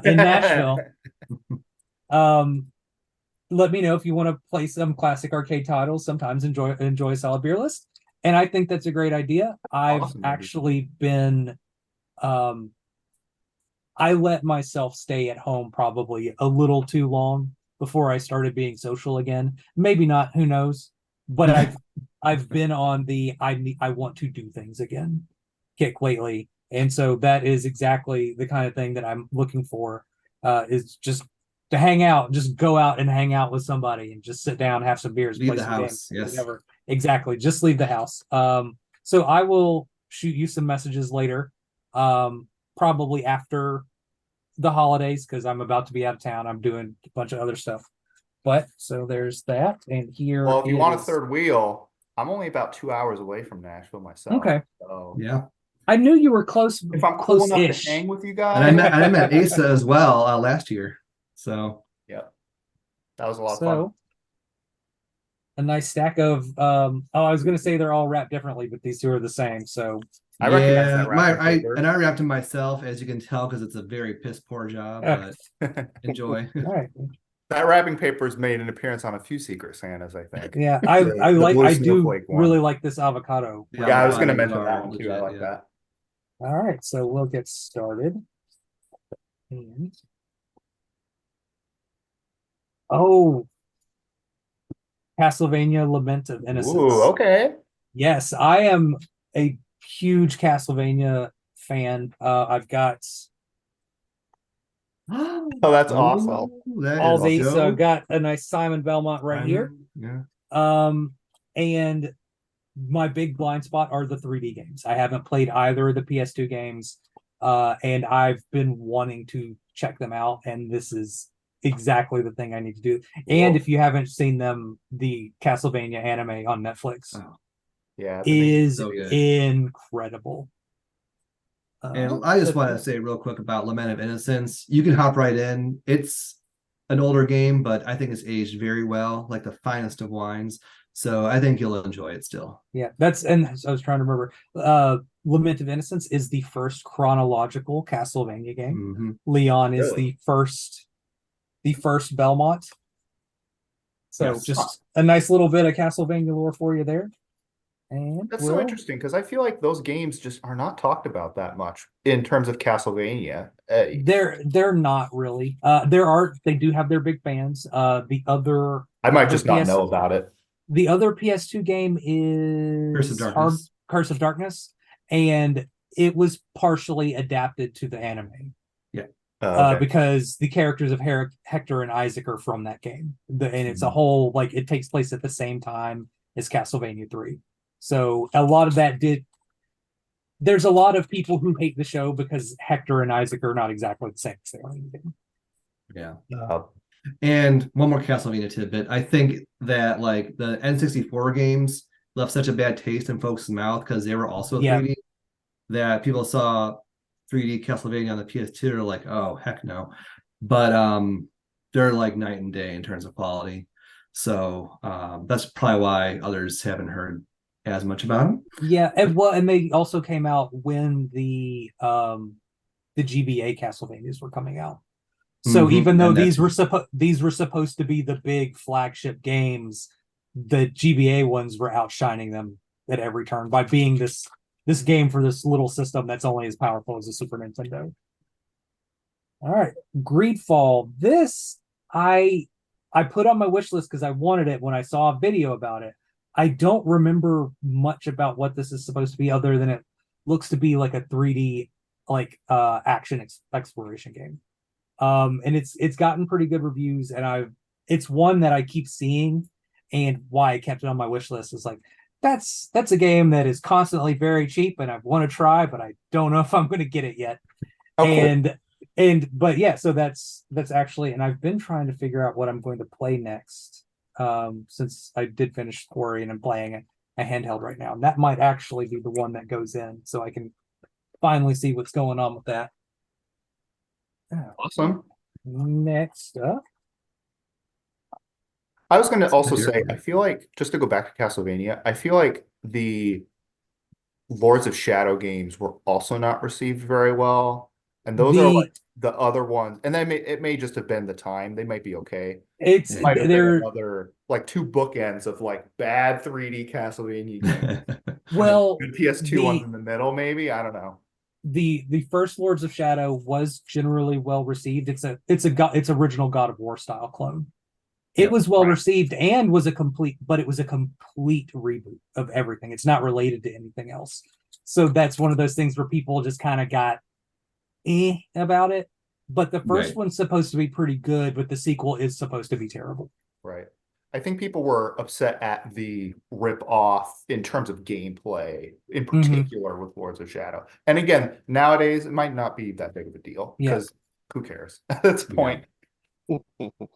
In Nashville. Let me know if you want to play some classic arcade titles. Sometimes enjoy a solid beer list. And I think that's a great idea. I've actually been I let myself stay at home probably a little too long before I started being social again. Maybe not, who knows? But I've been on the I want to do things again kick lately. And so that is exactly the kind of thing that I'm looking for, is just to hang out, just go out and hang out with somebody and just sit down, have some beers, leave play the some house. games, Yes, whatever. Exactly. Just leave the house. So I will shoot you some messages later, probably after the holidays, because I'm about to be out of town. I'm doing a bunch of other stuff. But so there's that. And here, well, if you want a third wheel, I'm only about 2 hours away from Nashville myself. Okay. So yeah. I knew you were close. If I'm cool enough to hang with you guys, and I met Asa as well last year. So yeah, that was a lot of fun. A nice stack of I was going to say they're all wrapped differently, but these two are the same. So I recognize that I wrapped them myself, as you can tell, because it's a very piss poor job. But enjoy. All right. That wrapping paper has made an appearance on a few Secret Santas, I think. Yeah, I do really like this avocado. Yeah, I was going to mention that one too. I like that. All right, so we'll get started. And Castlevania Lament of Innocence. Ooh, okay. Yes, I am a huge Castlevania fan. I've got oh, that's awesome. All these. So got a nice Simon Belmont right here. Yeah. And my big blind spot are the 3D games. I haven't played either of the PS2 games, and I've been wanting to check them out, and this is exactly the thing I need to do. And if you haven't seen them, the Castlevania anime on Netflix is incredible. And I just want to say real quick about Lament of Innocence. You can hop right in. It's an older game, but I think it's aged very well, like the finest of wines. So I think you'll enjoy it still. Yeah, and I was trying to remember. Lament of Innocence is the first chronological Castlevania game. Mm-hmm. Leon is the first Belmont. So just a nice little bit of Castlevania lore for you there. And that's so interesting because I feel like those games just are not talked about that much in terms of Castlevania. They're not really. They do have their big fans. The other I might just not know about it. The other PS2 game is Curse of Darkness, and it was partially adapted to the anime. Yeah. Because the characters of Hector and Isaac are from that game. And it's a whole, like, it takes place at the same time as Castlevania 3. So a lot of that there's a lot of people who hate the show because Hector and Isaac are not exactly the same as they are in the game. Yeah. And one more Castlevania tidbit. I think that like the N64 games, left such a bad taste in folks' mouth because they were also Yeah. 3D that people saw 3D Castlevania on the PS2, they're like, oh heck no. But they're like night and day in terms of quality. So that's probably why others haven't heard as much about them. Yeah, and well, and they also came out when the GBA Castlevanias were coming out. So even though And these that's were supposed to be the big flagship games, the GBA ones were outshining them at every turn by being this game for this little system that's only as powerful as a Super Nintendo. All right, Greedfall. This I put on my wish list because I wanted it when I saw a video about it. I don't remember much about what this is supposed to be other than it looks to be like a 3D like action exploration game. And it's gotten pretty good reviews, and it's one that I keep seeing, and why I kept it on my wish list is like that's a game that is constantly very cheap and I want to try, but I don't know if I'm going to get it yet. Oh, cool. But yeah, so that's actually, and I've been trying to figure out what I'm going to play next, since I did finish Quarry and I'm playing a handheld right now, and that might actually be the one that goes in, so I can finally see what's going on with that. Awesome. Next up, I was going to also That's say, good. I feel like, just to go back to Castlevania, I feel like the Lords of Shadow games were also not received very well. And those are like the other ones. And it may just have been the time. They might be okay. it's Yeah. Might have been they're another, like, two bookends of like bad 3D Castlevania games. well, Good PS2 ones the in the middle, maybe. I don't know. the first Lords of Shadow was generally well received. It's original God of War style clone. It Yep. was well Right. received and but it was a complete reboot of everything. It's not related to anything else. So that's one of those things where people just kind of got about it. But the first Right. one's supposed to be pretty good, but the sequel is supposed to be terrible. Right. I think people were upset at the rip off in terms of gameplay, in particular with Lords of Shadow. And again, nowadays it might not be that big of a deal Yeah. because who cares at this point?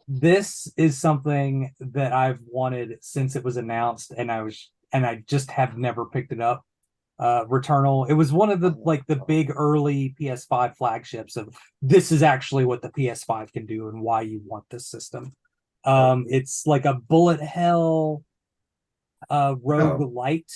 This is something that I've wanted since it was announced, and I just have never picked it up. Returnal. It was one of the big early PS5 flagships of this is actually what the PS5 can do and why you want this system. It's like a bullet hell roguelite.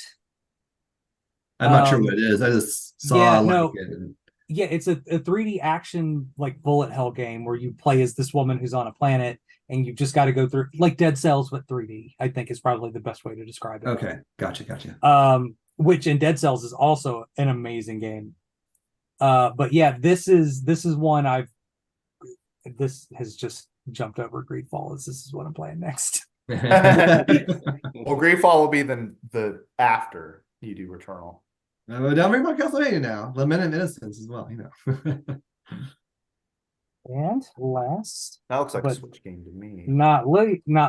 I'm not sure what it is. I just saw it. Yeah, it's a 3D action like bullet hell game where you play as this woman who's on a planet and you just got to go through like Dead Cells with 3D. I think is probably the best way to describe it. Okay, gotcha. Which in Dead Cells is also an amazing game. But yeah, this is one this has just jumped over Greedfall. This is what I'm playing next. Well, Greedfall will be the after you do Returnal. Don't bring about Castlevania now. Lament of Innocence as well, And last, That looks like a but Switch game to me. not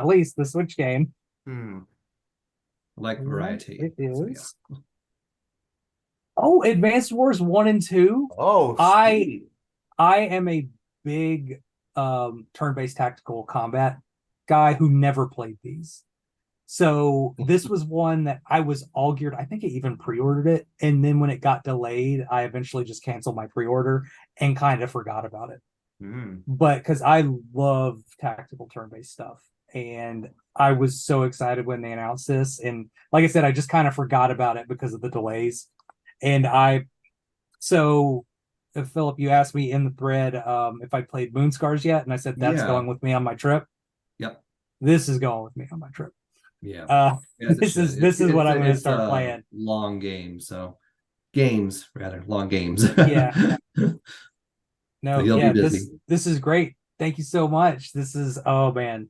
least, the Switch game. Like variety. It is. Oh, Advanced Wars 1 and 2. Oh, I am a big turn-based tactical combat guy who never played these. So this was one that I was all geared. I think I even pre-ordered it, and then when it got delayed, I eventually just canceled my pre-order and kind of forgot about it. But because I love tactical turn-based stuff, and I was so excited when they announced this, and like I said, I just kind of forgot about it because of the delays. And Philip, you asked me in the thread if I played Moonscars yet, and I said that's going with me on my trip. Yep, this is going with me on my trip. Yeah, this is what I'm going to start playing. Long games, long games. Yeah. No, you'll yeah, be busy. this is great. Thank you so much. This is, oh man.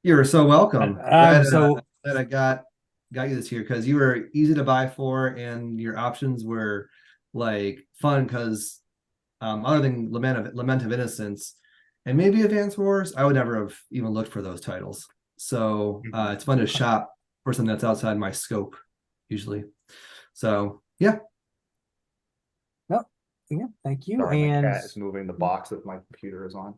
You're so welcome. I'm so glad I got you this year because you were easy to buy for and your options were like fun because other than Lament of Innocence and maybe Advance Wars, I would never have even looked for those titles. So it's fun to shop for something that's outside my scope usually. So yeah. Yeah, thank you. Sorry, and my cat is moving the box that my computer is on.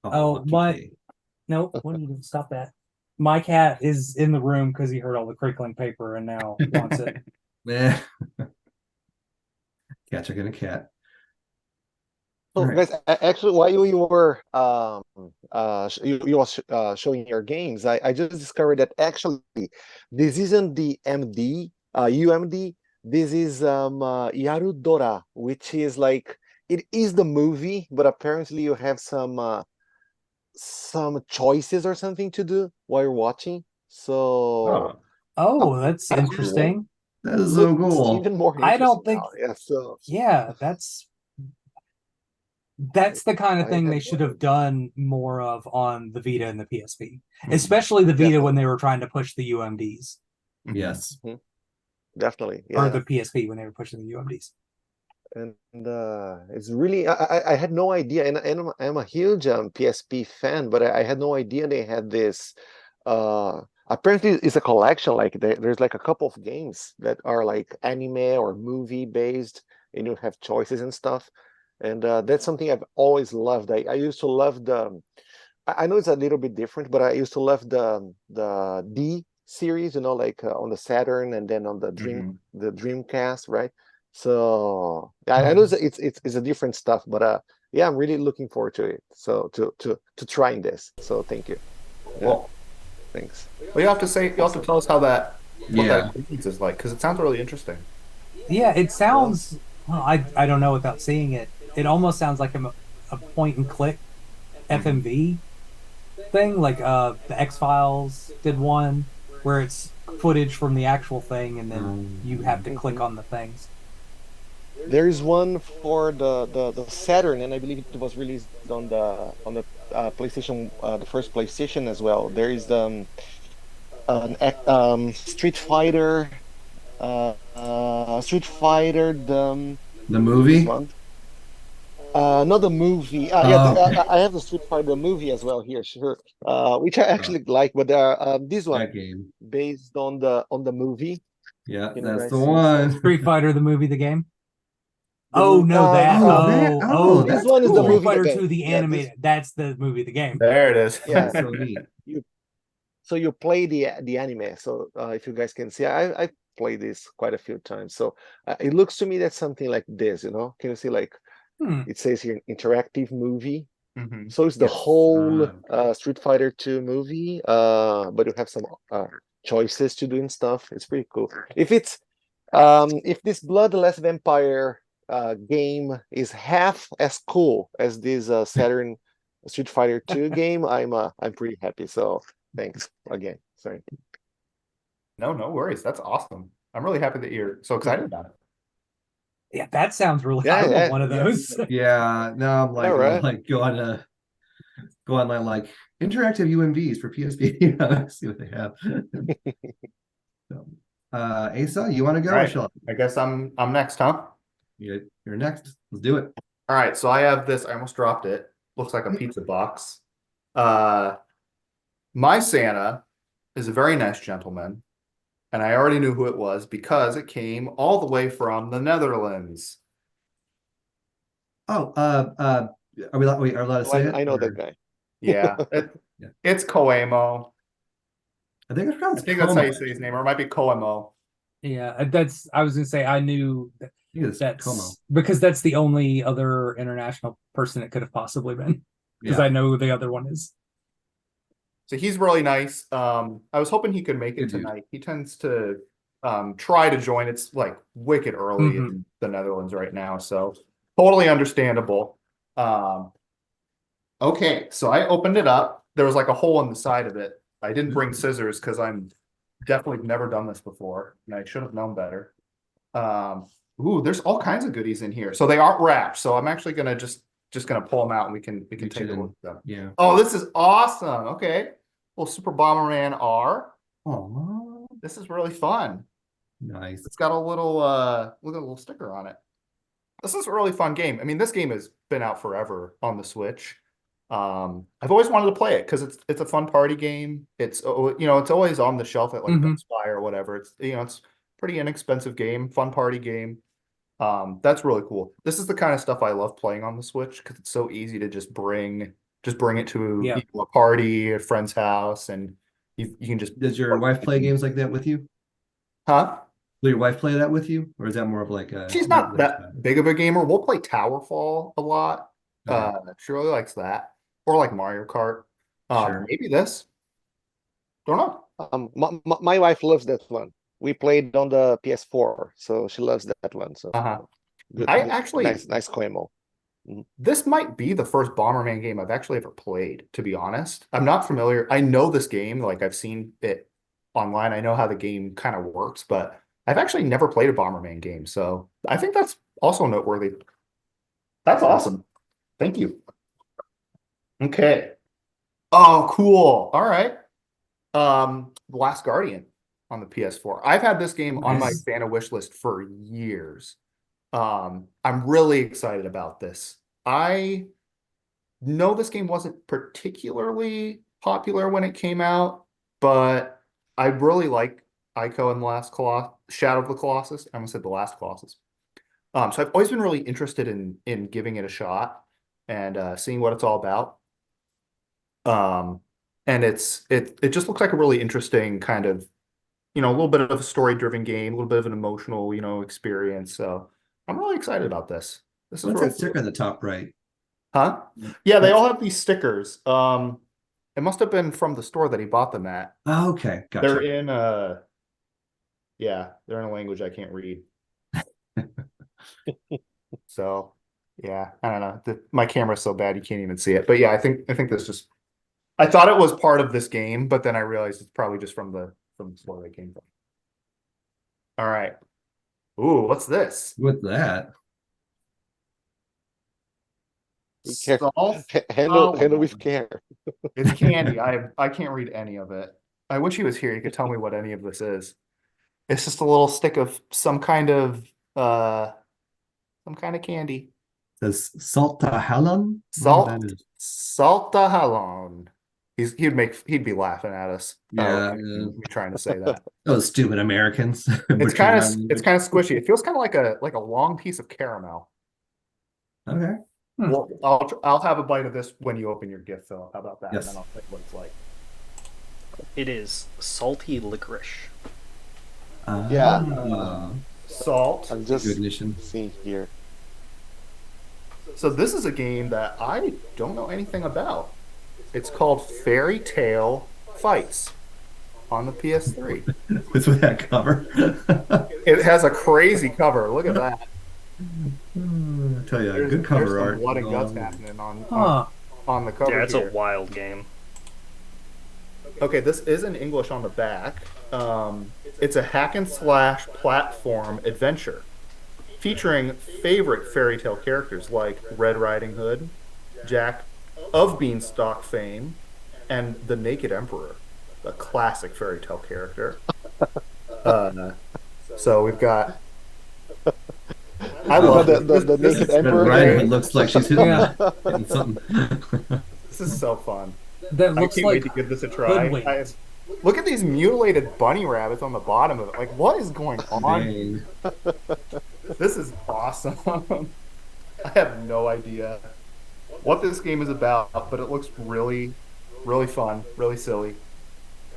No, what do you do? Stop that. My cat is in the room because he heard all the crinkling paper and now wants it. Eh. Cat checking a cat. So, All right. guys, actually, while you were you was showing your games, I just discovered that actually this isn't the MD UMD. This is Yarudora, which is like it is the movie, but apparently you have some choices or something to do while you're watching. So Oh, Oh, that's it interesting. that is so looks cool. even more I interesting don't think, now. Yeah, so yeah, that's the kind of I thing had they no should have idea. done more of on the Vita and the PSP, Mhm. especially the Vita when Definitely. they were trying to push the UMDs, Mhm. Yes. Definitely, or yeah. the PSP when they were pushing the UMDs. And it's really I had no idea, and I'm a huge PSP fan, but I had no idea they had this. Apparently, it's a collection. Like there's like a couple of games that are like anime or movie based, and you have choices and stuff. And that's something I've always loved. I used to love the. I know it's a little bit different, but I used to love the D series, like on the Saturn and then on Mhm. the Dreamcast, right? So yeah, I know it's a different stuff, but yeah, I'm really looking forward to it. So to trying this. So thank you. Yeah, Cool. thanks. Well, you have to Awesome. tell us how what that Yeah. experience is like, because it sounds really interesting. Yeah, it Well, sounds. Well, I don't know without seeing it. It almost sounds like a point and click Mhm. FMV thing, like the X-Files did one where it's footage from the actual thing and then you have to click mhm. on the things. There is one for the Saturn, and I believe it was released on the PlayStation, the first PlayStation as well. There is Street Fighter, Street Fighter, The this movie. one. Not the movie. Yeah, Oh, okay. I have the Street Fighter movie as well here, sure. Which I Oh, actually like, but this one that game. based on the movie. Yeah, Can you that's the guys see? So one. Street Fighter, the movie, the game. the Oh mo- no, that. Oh, that. Oh, Oh, this that's one is the Street cool. movie, the Fighter game. 2, the Yeah, this animated. That's the movie, the game. There it is. yeah. That's so neat. You so you play the anime. So if you guys can see, I played this quite a few times. So it looks to me that something like this. Can you see like Hmm. it says here interactive movie? Mhm. So it's the Yes. whole Street Fighter 2 movie, but you have some choices to do and stuff. It's pretty cool. If this Bloodless Vampire game is half as cool as this Saturn Street Fighter 2 game, I'm pretty happy. So thanks again. Sorry. No, no worries. That's awesome. I'm really happy that you're so excited about it. Yeah, that sounds really. I Yeah, want yeah, one of yeah, those. Yeah. Now I'm yeah, like, right. go on like interactive UMVs for PSP. You know, see what they have. So, Asa, you want to All go or right. shall I? I guess I'm next, huh? You're next. Let's do it. All right. So I have this. I almost dropped it. Looks like a pizza box. Uh, my Santa is a very nice gentleman, and I already knew who it was because it came all the way from the Netherlands. Oh, are we are allowed to Oh, say it? I know that Or guy. Yeah, yeah. it's Coemo. I think it's I pronounced think that's how Como. you say his name, or it might be Coemo. Yeah, that's. I was gonna say I knew I think it's Como. that's because that's the only other international person it could have possibly been because Yeah, I know who the other one is. So he's really nice. I was hoping he could make it good dude. tonight. He tends to try to join. It's like wicked early Mhm. in the Netherlands right now, so totally understandable. Um, okay, so I opened it up. There was like a hole in the side of it. I didn't bring scissors because I'm definitely never done this before, and I should have known better. Um, ooh, there's all kinds of goodies in here. So they aren't wrapped. So I'm actually gonna just gonna pull them out and we can Reach take a in look and at them. yeah. Oh, this is awesome. Okay. Well, Super Bomberman R. Oh, This is really fun. nice. It's got a little look at a little sticker on it. This is a really fun game. I mean, this game has been out forever on the Switch. I've always wanted to play it because it's a fun party game. It's always on the shelf at like Mhm. Best Buy or whatever. It's pretty inexpensive game, fun party game. That's really cool. This is the kind of stuff I love playing on the Switch because it's so easy to just bring it to Yeah. a party, a friend's house, and You can just, Does your wife play games like that with you? huh? Will your wife play that with you, or is that more of like a? She's not that big of a gamer. We'll play Towerfall a lot. Okay. She really likes that, or like Mario Kart. Sure. Maybe this. Don't know. My wife loves that one. We played on the PS4, so she loves that one. So Uh-huh. good, I good, actually, nice Quemo. this might be the first Bomberman game I've actually ever played, to be honest. I'm not familiar. I know this game, like I've seen it online. I know how the game kind of works, but I've actually never played a Bomberman game. So I think that's also noteworthy. That's awesome. Thank you. Okay. Oh, cool. All right. The Last Guardian on the PS4. I've had this game on my Nice. Santa wish list for years. I'm really excited about this. I know this game wasn't particularly popular when it came out, but I really like Ico and the Last Shadow of the Colossus. I almost said the Last Colossus. So I've always been really interested in giving it a shot and seeing what it's all about. And it just looks like a really interesting kind of, a little bit of a story-driven game, a little bit of an emotional, experience. So I'm really excited about this. This is What's really that sticker at the top right? Huh? Yeah, they all have these stickers. It must have been from the store that he bought them at. Oh, okay, They're gotcha. in yeah, they're in a language I can't read. So yeah, I don't know. My camera's so bad you can't even see it. But yeah, I think this just I thought it was part of this game, but then I realized it's probably just from the store they came from. All right. Ooh, what's this? With that, Be careful. Salt Handle with Almond. care. It's candy. I can't read any of it. I wish he was here. He could tell me what any of this is. It's just a little stick of uh some kind of candy. says Salta Halon. Salt Saltahalon. He'd be laughing at us. Yeah, Me trying to say that. those stupid Americans. It's butchering kind our of language. squishy. It feels kind of like a long piece of caramel. Okay. Well, I'll have a bite of this when you open your gift, Phil. How about that? Yes. And then I'll tell you what it's like. It is salty licorice. Yeah. Salt. I'm just Ignition. seeing here. So this is a game that I don't know anything about. It's called Fairy Tale Fights on the PS3. What's with that cover? It has a crazy cover. Look at that. I tell you, There's good cover some art. blood and guts Oh. happening Huh. on the cover Yeah, it's here. a wild game. Okay, this is in English on the back. It's a hack and slash platform adventure featuring favorite fairy tale characters like Red Riding Hood, Jack of Beanstalk fame, and the Naked Emperor, a classic fairy tale character. So we've got. I love the, this. the, the This Naked is Emperor. Riding great. Hood looks like she's hitting, Yeah. hitting something. This is so fun. That I looks can't like wait to give this a try. hoodwinked. Look at these mutilated bunny rabbits on the bottom of it. Like, what is going on? Dang. This is awesome. I have no idea what this game is about, but it looks really, really fun, really silly.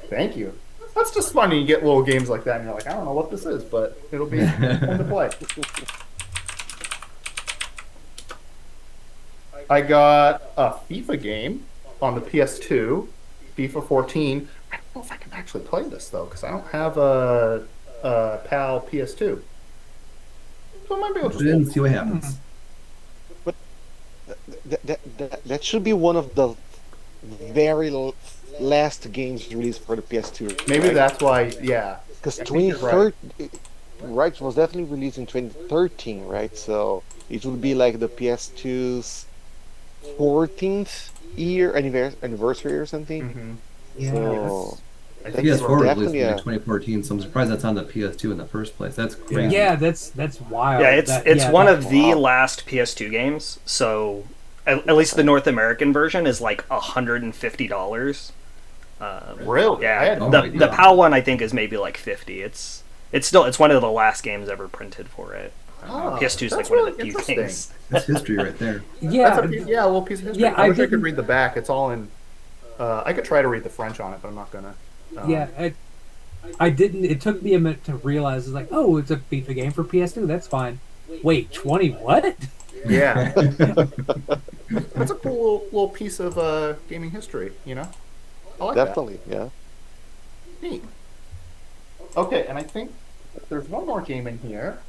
Thank you. That's just funny. You get little games like that, and you're like, I don't know what this is, but it'll be fun to play. I got a FIFA game on the PS2, FIFA 14. I don't know if I can actually play this though, because I don't have a PAL PS2. So I might be able to Put it in and just. see what happens. That should be one of the very last games released for the PS2. Maybe that's why, yeah. Because I think you're right. 2013, right, it was definitely released in 2013, right? So it would be like the PS2's 14th year anniversary or something. Mhm. Yeah. So I The think Yes, you're PS4 right. was definitely, released in yeah. 2014, so I'm surprised that's on the PS2 in the first place. That's crazy. Yeah, that's wild. Yeah, it's Yeah, one that's of the wow. last PS2 games. So at least the North American version is like $150. Really? I Yeah, had Oh the my the God. PAL one I think is maybe like 50. It's one of the last games ever printed for it. Ah, PS2 is like that's one of really the few interesting. things. That's history right there. yeah. Yeah, a little piece of history. Yeah, I I wish I could didn't- read the back. It's all in. I could try to read the French on it, but I'm not gonna. Yeah, I didn't. It took me a minute to realize it's like, oh, it's a FIFA game for PS2. That's fine. Wait, 20 what? Yeah, that's a cool little piece of gaming history, you know? I like that. Definitely, yeah. Neat. Okay, and I think there's one more game in here.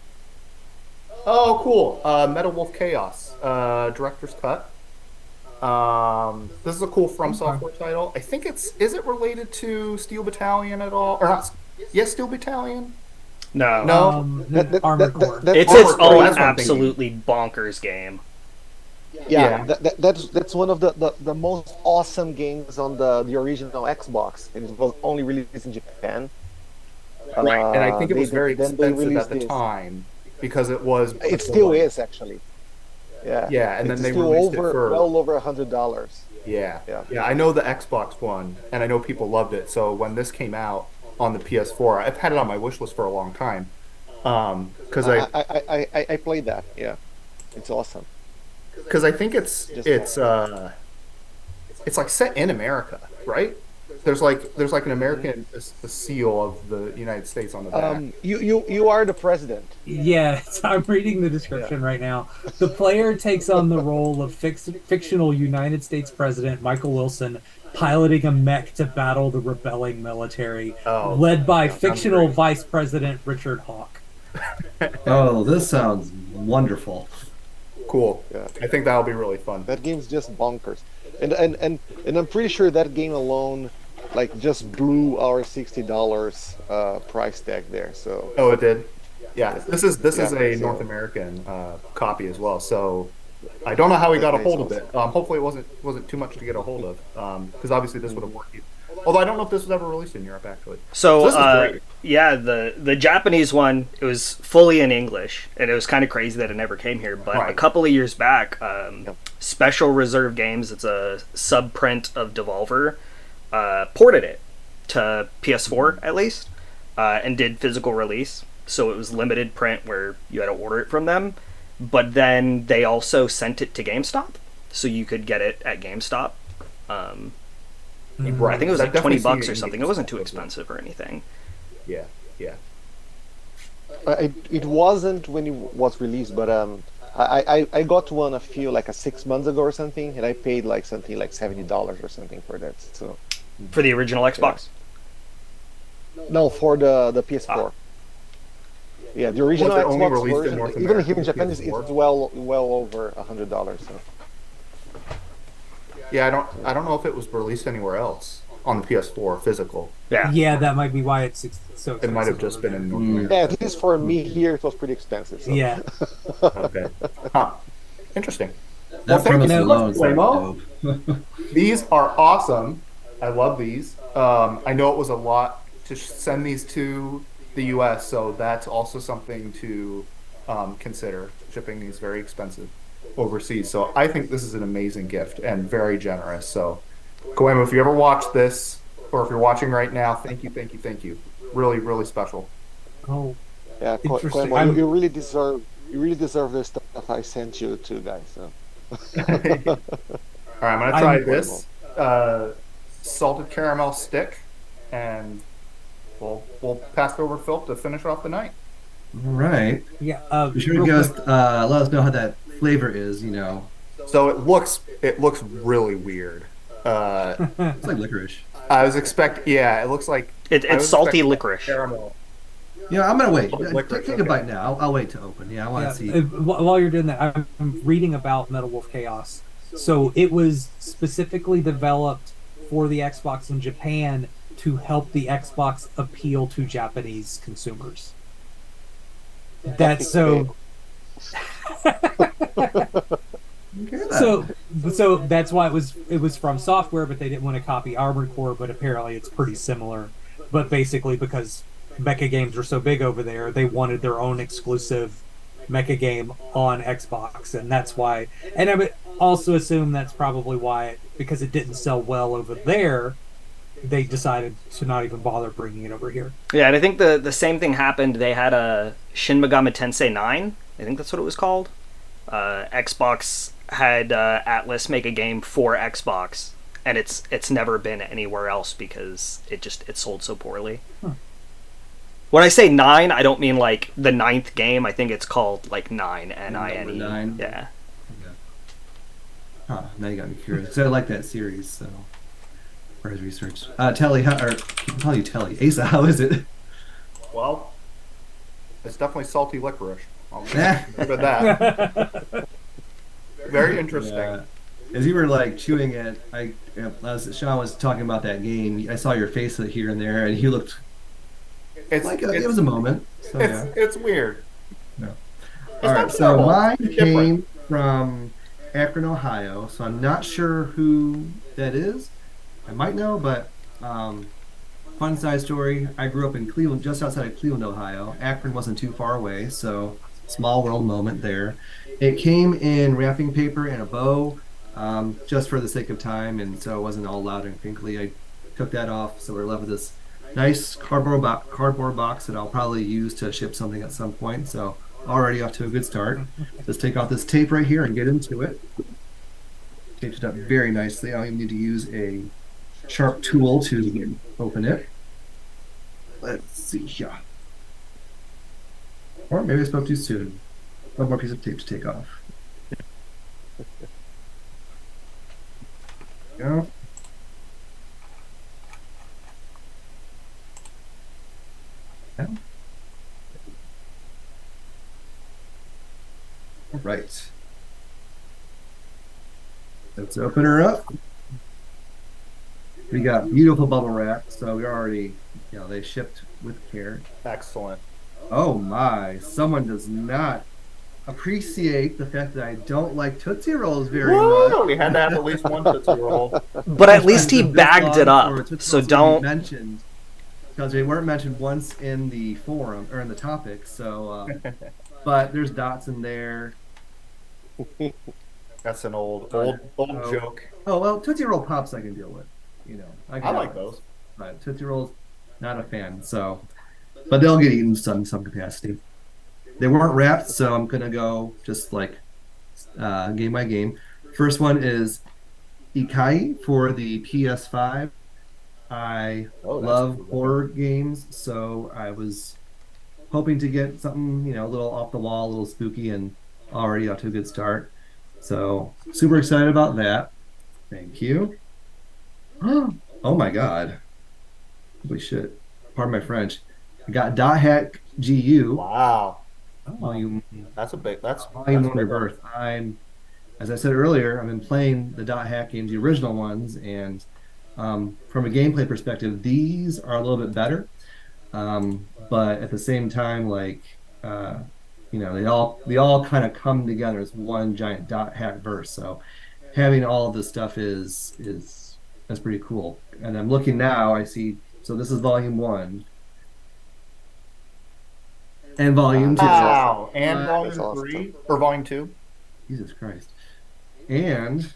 Oh, cool. Metal Wolf Chaos, director's cut. This is a cool From Okay. Software title. I think is it related to Steel Battalion at all? Or not? Yes, Steel Battalion? No, No. Armored Core. it's Armored its Core, own that's what I'm thinking. absolutely bonkers game. Yeah, Yeah. that's one of the most awesome games on the original Xbox, and it was only released in Japan. Right. And I think it was very then they expensive at released the this. time because it was. It still is actually. Yeah. Yeah, and then It's they still released it over for. well over $100. Yeah. Yeah. Yeah, I know the Xbox one, and I know people loved it. So when this came out on the PS4, I've had it on my wish list for a long time. Because I played that. Yeah, it's awesome. I think it's like set in America, right? There's like an American a seal of the United States on the back. You are the president. Yeah, I'm reading the description right now. The player takes on the role of fictional United States President Michael Wilson, piloting a mech to battle the rebelling military, Oh, led by sounds fictional great. Vice President Richard Hawke. Oh, this sounds wonderful. Cool. Yeah. I think that'll be really fun. That game's just bonkers, and I'm pretty sure that game alone, like, just blew our $60 price tag there. So Oh, it did. Yeah, this is Yeah, a so- North American copy as well. So I don't know how he got a Okay, hold of so- it. Hopefully, it wasn't too much to get a hold of. Because obviously this would have worked. Although I don't know if this was ever released in Europe actually. So, this is great. yeah, the Japanese one, it was fully in English, and it was kind of crazy that it never came here. But a Right. couple of years back, Yep. Special Reserve Games, it's a subprint of Devolver, ported it to PS4 at least, and did physical release. So it was limited print where you had to order it from them, but then they also sent it to GameStop, so you could get it at GameStop. Right. I think it was I've like definitely 20 seen bucks it or in something. It wasn't too GameStop. expensive or anything. Yeah. Yeah. it wasn't when it was released, but I got one a few like 6 months ago or something, and I paid like something like $70 or something for that. So For the original Xbox? no, for the PS4. Yeah, the original Was it only Xbox released in version, North even America here in with Japan, it's PS4? well over $100. So. Yeah, I don't know if it was released anywhere else on the PS4 physical. Yeah. Yeah, that might be why it's so expensive. It might have just over been in there. North America. Yeah, at least for me here, it was pretty expensive. So. Yeah. Okay. Huh. Interesting. That Well, thank premise you so alone much, sounds Waymo. dope. These are awesome. I love these. I know it was a lot to send these to the US, so that's also something to consider. Shipping these very expensive overseas. So I think this is an amazing gift and very generous. So, Goemo, if you ever watch this, or if you're watching right now, thank you, thank you, thank you. Really, really special. Oh, Yeah, Interesting. Koemo, I'm- you really deserve the stuff I sent you too, guys. So. All right, I'm gonna try I'm- this salted caramel stick, and we'll pass it over to Phil to finish off the night. All right. yeah. Be sure real you guys quick, let us know how that flavor is. So it looks really weird. It's like licorice. I was it looks like I It's was salty expecting licorice. caramel. I'm gonna wait. Licorice, Take a okay. bite now. I'll wait to open. Yeah, I want to yeah, see. while you're doing that, I'm reading about Metal Wolf Chaos. So it was specifically developed for the Xbox in Japan to help the Xbox appeal to Japanese consumers. That's so. So that's why it was from software, but they didn't want to copy Armored Core, but apparently it's pretty similar. But basically, because mecha games were so big over there, they wanted their own exclusive mecha game on Xbox, and that's why. And I would also assume that's probably why, because it didn't sell well over there, they decided to not even bother bringing it over here. Yeah, and I think the same thing happened. They had a Shin Megami Tensei 9. I think that's what it was called. Xbox had Atlas make a game for Xbox, and it's never been anywhere else because it sold so poorly. Huh. When I say 9, I don't mean like the 9th game. I think it's called like 9, Number NINE. 9. Yeah. Huh, now you got me curious. So I like that series, so for his research. Telly, or I'll call you Telly. Asa, how is it? Well, it's definitely salty licorice. I'll Yeah. give it that. Very interesting. Yeah. As you were like chewing it, as Sean was talking about that game, I saw your face here and there, and you looked It's like it's, it was a moment. So yeah. it's weird. No. It's All not right, so terrible. mine It's different. came from Akron, Ohio. So I'm not sure who that is. I might know, but fun side story. I grew up in Cleveland, just outside of Cleveland, Ohio. Akron wasn't too far away, so small world moment there. It came in wrapping paper and a bow, just for the sake of time, and so it wasn't all loud and crinkly. I took that off, so we're left with this nice cardboard box that I'll probably use to ship something at some point. So already off to a good start. Let's take off this tape right here and get into it. Taped it up very nicely. I don't even need to use a sharp tool to open it. Let's see here. Or maybe I spoke too soon. One more piece of tape to take off. Go. Yeah. All right. Let's open her up. We got beautiful bubble wrap, so we already, they shipped with care. Excellent. Oh my, someone does not appreciate the fact that I don't like Tootsie Rolls very Woo! much. We had to have at least one Tootsie Roll. But at least he This bagged it long for up. Tootsie So Rolls to be don't. mentioned, because they weren't mentioned once in the forum or in the topic. So, but there's dots in there. That's an old joke. Oh well, Tootsie Roll Pops I can deal with. I I like those. But Tootsie Rolls, not a fan. So, but they'll get eaten some capacity. They weren't wrapped, so I'm gonna go just like game by game. First one is Ikai for the PS5. I Oh, that's love cool. horror games, so I was hoping to get something, a little off the wall, a little spooky, and already off to a good start. So super excited about that. Thank you. Oh my God. Holy shit. Pardon my French. I got Dot Hack GU. Wow, Volume that's a big. That's Volume that's 1 big. Rebirth. As I said earlier, I've been playing the Dot Hack games, the original ones, and from a gameplay perspective, these are a little bit better. But at the same time, like they all kind of come together as one giant Dot Hack verse. So having all of this stuff is that's pretty cool. And I'm looking now, I see. So this is Volume 1 and Volume 2. Wow, and volume That's awesome. 3 or volume 2. Jesus Christ. And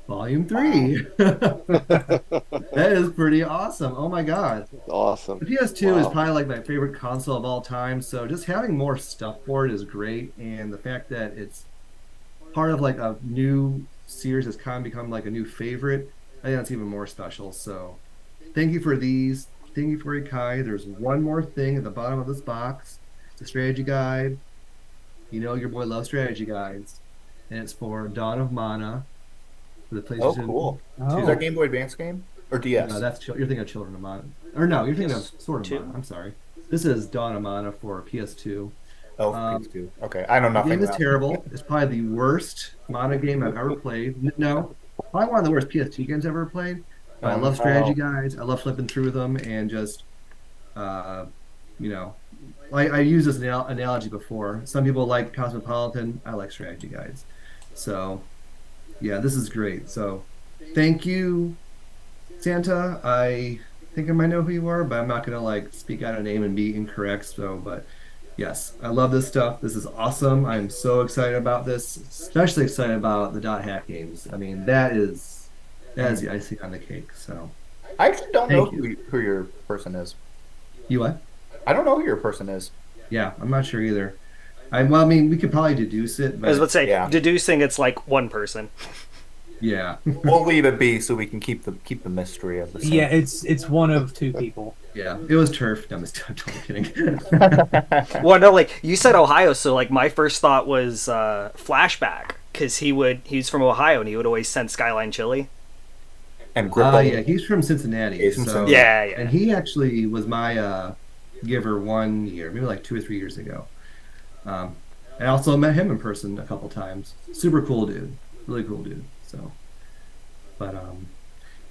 Volume 3. That is pretty awesome. Oh my God. Awesome. The PS2 is Wow. probably like my favorite console of all time. So just having more stuff for it is great. And the fact that it's part of like a new series that's kind of become like a new favorite, I think that's even more special. So thank you for these. Thank you for Ikai. There's one more thing at the bottom of this box. It's a strategy guide. Your boy loves strategy guides. And it's for Dawn of Mana for the Oh, PlayStation. cool. Oh. Is that Game Boy Advance game or DS? No, you're thinking of Children of Mana. Or no, you're thinking of Sword of Two. Mana. I'm sorry. This is Dawn of Mana for PS2. Oh, PS2. Okay, I know The nothing game is about it. terrible. It's probably the worst Mana game I've ever played. No, probably one of the worst PS2 games I've ever played. But I love strategy guides. I love flipping through them and just, I used this analogy before. Some people like Cosmopolitan. I like strategy guides. So, yeah, this is great. So, thank you, Santa. I think I might know who you are, but I'm not gonna like speak out a name and be incorrect. So, but yes, I love this stuff. This is awesome. I'm so excited about this. Especially excited about the Dot Hack games. I mean, that is the icing on the cake. So, I actually don't know Thank who your person is. you what? I don't know who your person is. Yeah, I'm not sure either. I mean, we could probably deduce it, I was about but to say, Yeah. deducing it's like one person. Yeah. We'll leave it be so we can keep the mystery of the Yeah, it's one of two people. Yeah. It was turf. No, I'm just totally kidding. Well, no, like you said Ohio, so like my first thought was Flashback, because he's from Ohio and he would always send Skyline chili. And Gripple. Yeah, he's from Cincinnati. He's from so, Cincinnati. Yeah. And he actually was my giver 1 year, maybe like 2 or 3 years ago. I also met him in person a couple times. Super cool dude. Really cool dude. So, but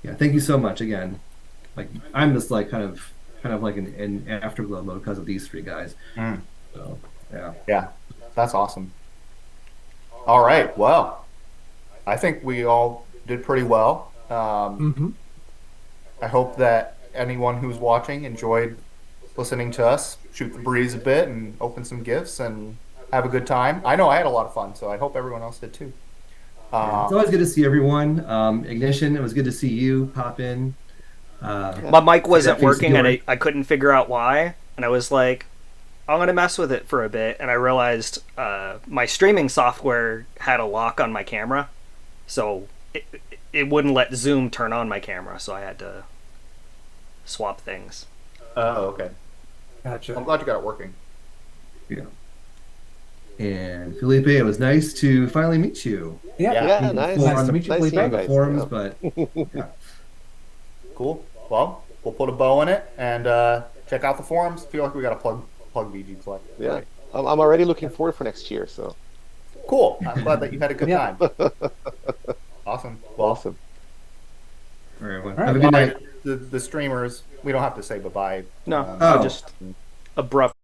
yeah, thank you so much again. Like I'm just like kind of like an afterglow mode because of these 3 guys. Mm. So yeah. Yeah, that's awesome. All right, well, I think we all did pretty well. I hope that anyone who's watching enjoyed listening to us shoot the breeze a bit and open some gifts and have a good time. I know I had a lot of fun, so I hope everyone else did too. Yeah, it's always good to see everyone. Ignition, it was good to see you pop in. My mic wasn't Definitely working and skewered. I couldn't figure out why, and I was like, I'm gonna mess with it for a bit, and I realized my streaming software had a lock on my camera, so it wouldn't let Zoom turn on my camera, so I had to swap things. Oh, okay. Gotcha. I'm glad you got it working. Yeah. And Felipe, it was nice to finally meet you. Yeah. Yeah, nice. Before Nice on to the- meet you, nice Felipe. seeing on the guys, forums, yeah. but yeah. Cool. Well, we'll put a bow in it and check out the forums. Feel like we got to plug VGCollect. Yeah. Right. I'm already looking forward for next year. So Cool. I'm glad that you had a good Yeah. time. Awesome. Well, awesome. All right, well, All right. have a good bye, night. the streamers. We don't have to say bye-bye. No, Um, I Oh. just abrupt